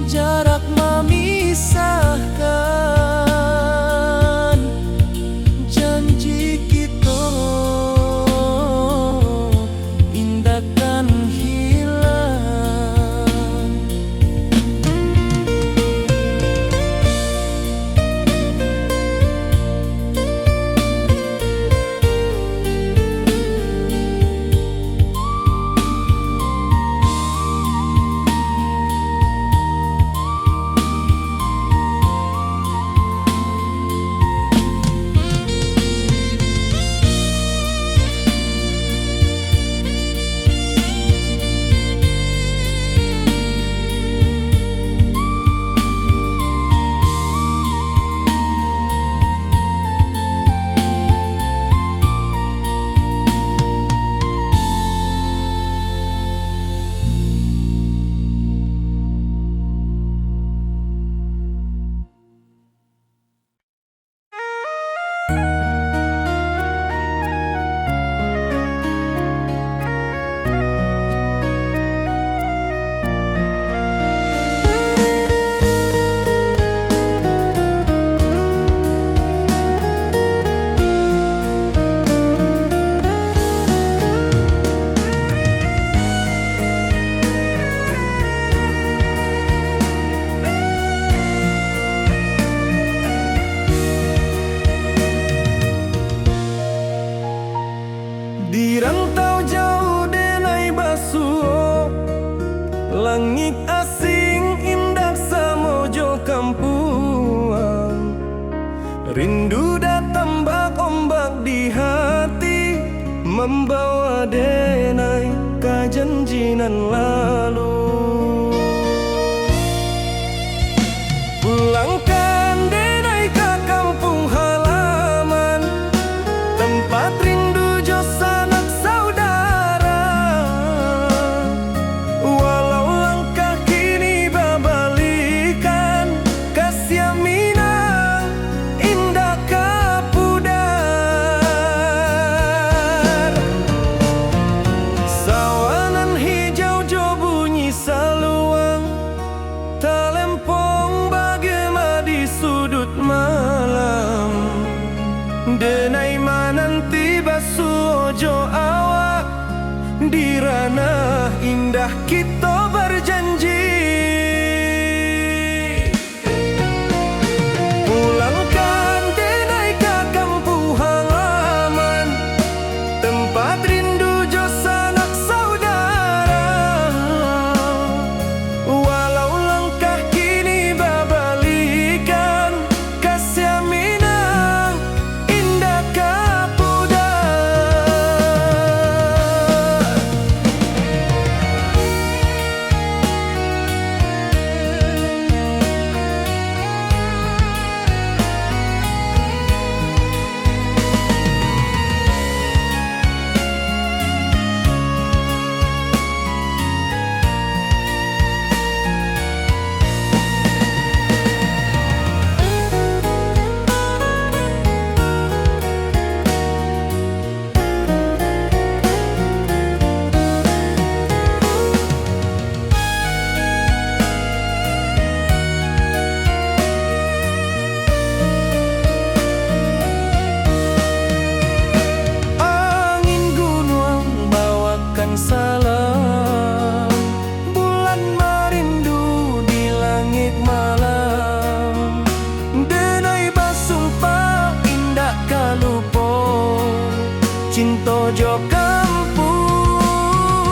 jarak memisahkan, janji kita indahkan hilang. Di rantau jauh denai basuh, langit asing indah samojo kampuang. Rindu datang bak ombak di hati, membawa denai kajanjinan lalu. Pulangkan denai ke kampung halaman, tempat rindu jo sanak saudara. Walau langkah kini babalikan, kasih minang indah kapudar. Sawanan hijau jo bunyi saluang, talempong bagema di sudut malam. Denai mananti basuh ojo awak, di ranah indah kita berjanji. Pulangkan denai ke kampung halaman, tempat rindu jo sanak saudara. Walau langkah kini babalikan, kasih minang indah kapudar. cinta jo kampung.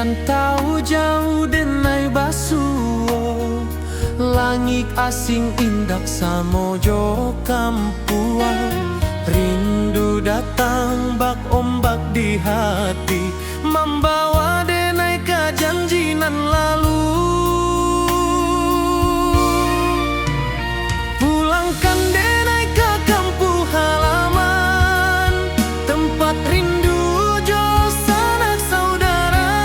Rantau jauh denai basuo, langit asing indak samojo kampuang. Rindu datang bak ombak di hati, membawa denai ke janji nan lalu. Pulangkan denai ke kampung halaman, tempat rindu jo sanak saudara.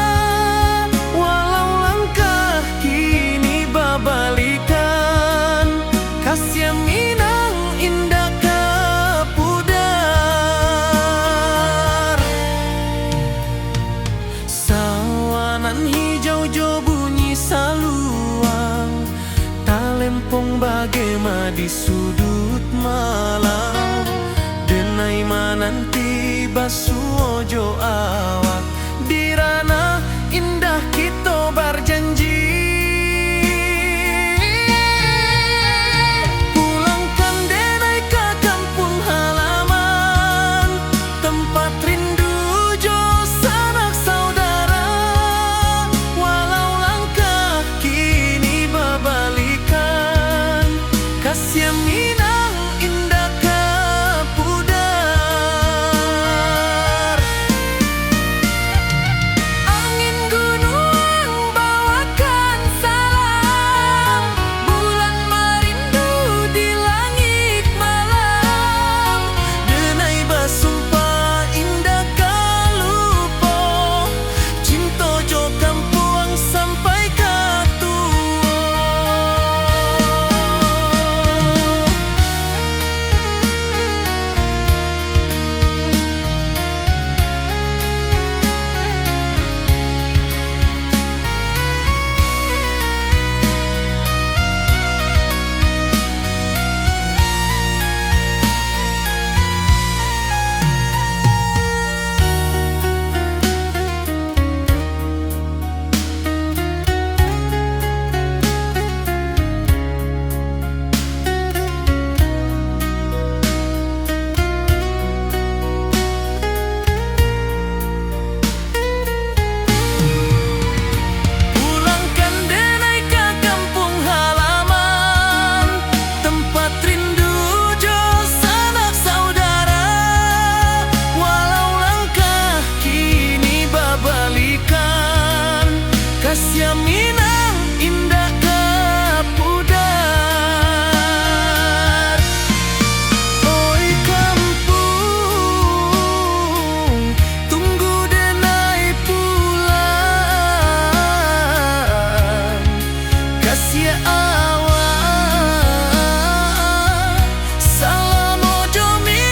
Walau langkah kini babalikan, kasih minang indah ke pudar. Sawanan hijau jo bunyi saluang, talempong bagema di sudut malam. Denai mananti basuo jo awak, di ranah indah kita berjanji. Pulangkan denai ke kampung halaman, tempat rindu jo sanak saudara. Walau langkah kini babalikan, kasih minang indah ke pudar. Angin gunung bawakan salam, bulan merindu di langit malam. Denai basumpah indah kalupo, cinta jo kampuang sampai ke tua. Pulangkan denai ke kampung halaman, tempat rindu jo sanak saudara. Walau langkah kini babalikan, kasih minang indah ke pudar. Oi kampung, tunggu denai pulang. Kasih awak, salam ojo minang.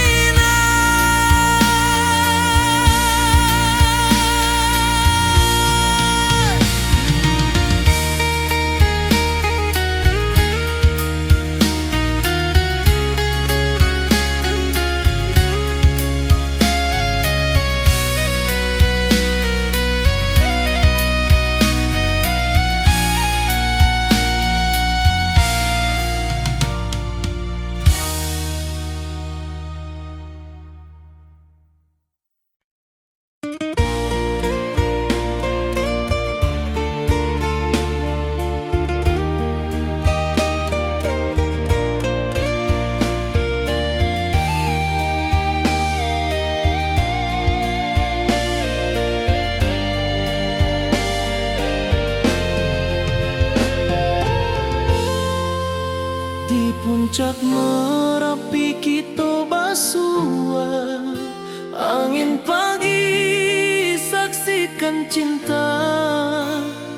Di puncak Merapi kita basua, angin pagi saksikan cinta.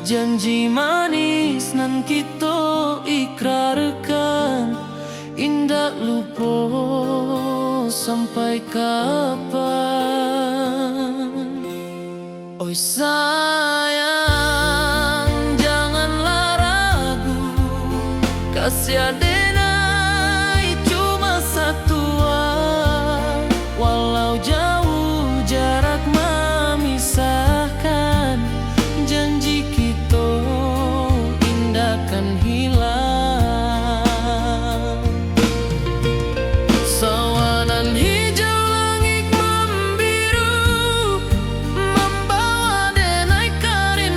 Janji manis nan kita ikrarkan, indah lupa sampai kapan. Oi sayang, janganlah ragu, kasih denai cuma satuan. Walau jauh jarak memisahkan, janji kita indah kan hilang. Sawanan hijau langit membiru, membawa denai karya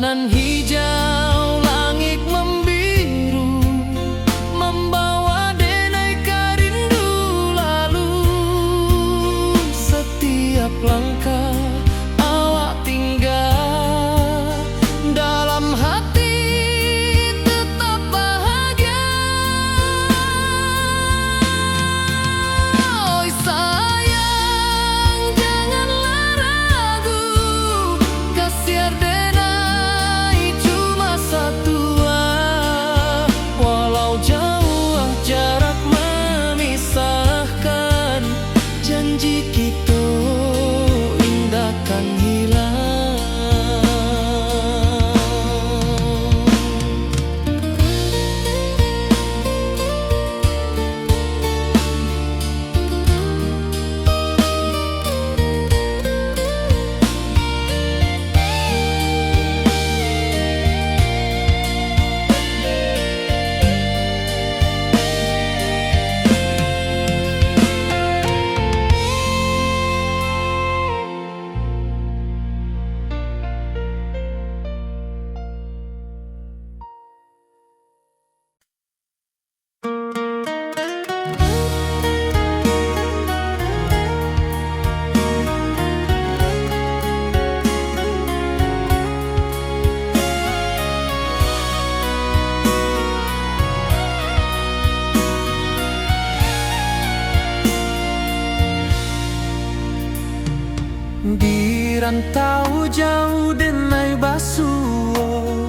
Sawanan hijau, langit membiru, membawa denai rindu lalu. Setiap langkah awak tinggal, dalam hati tetap bahagia. Oi sayang, janganlah ragu, kasiar denai cuma satu. Walau jauh jarak memisahkan, janji kita indah kan hilang. Di rantau jauh denai basuo,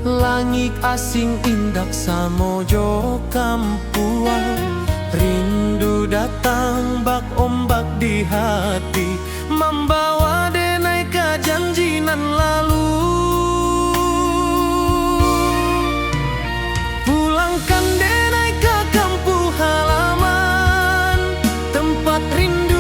langit asing indak samojo kampuan. Rindu datang bak ombak di hati, membawa denai ke janjinan lalu. Pulangkan denai ke kampung halaman, tempat rindu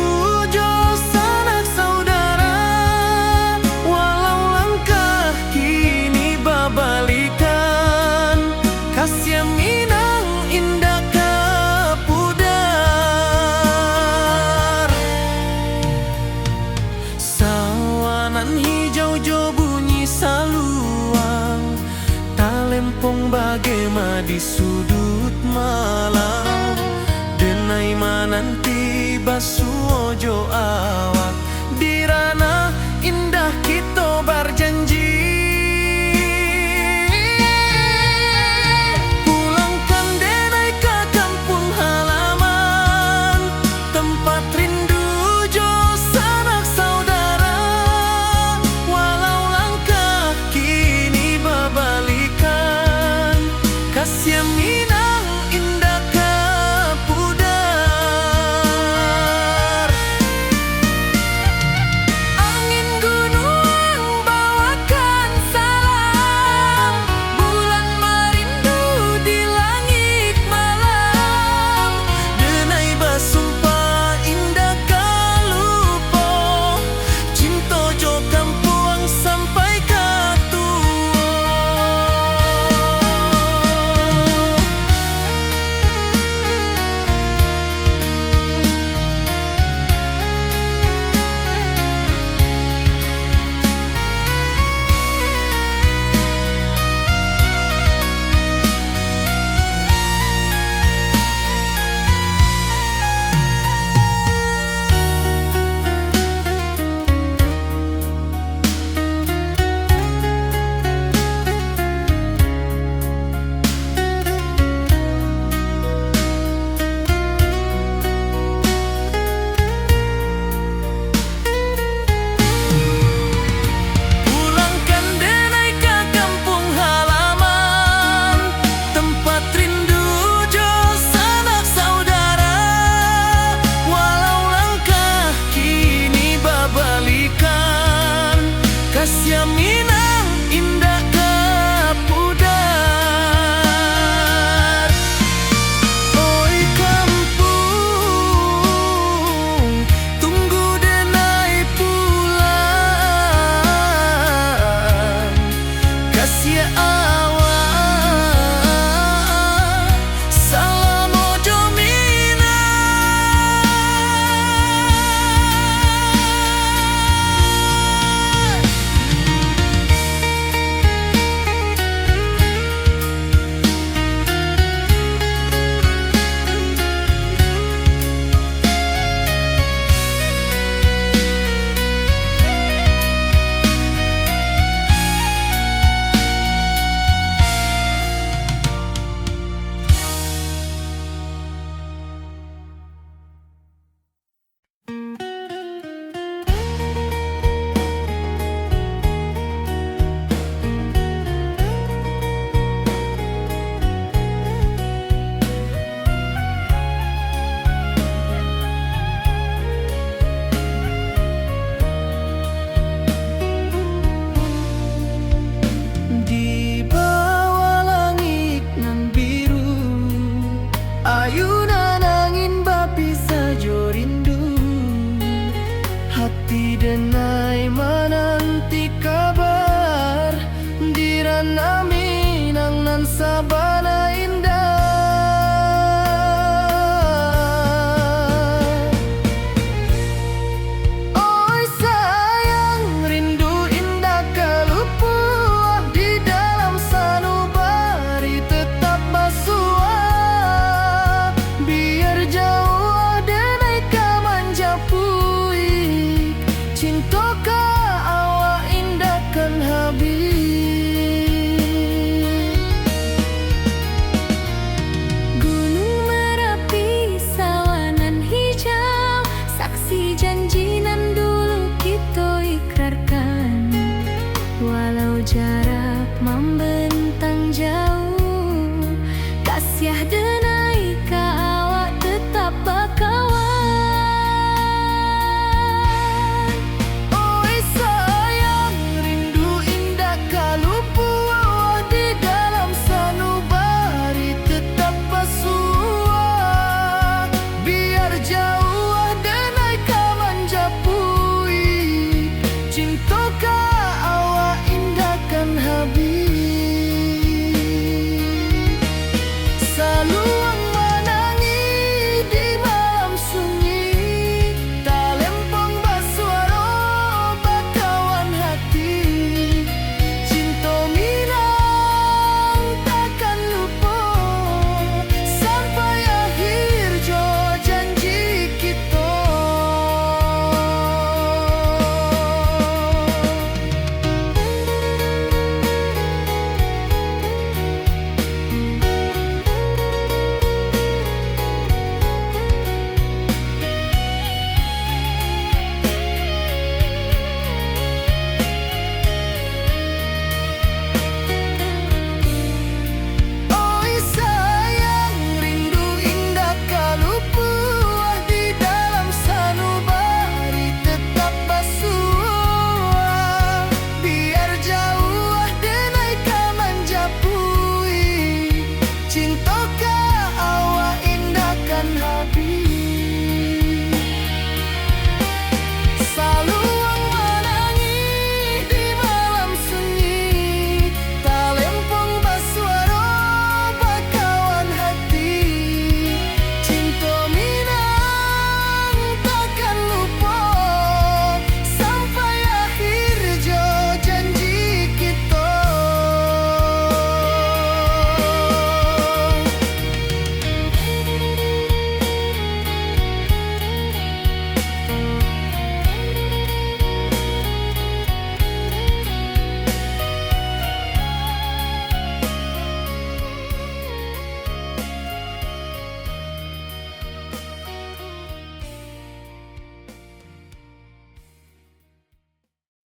bagema di sudut malam, denai mananti basuojo awan.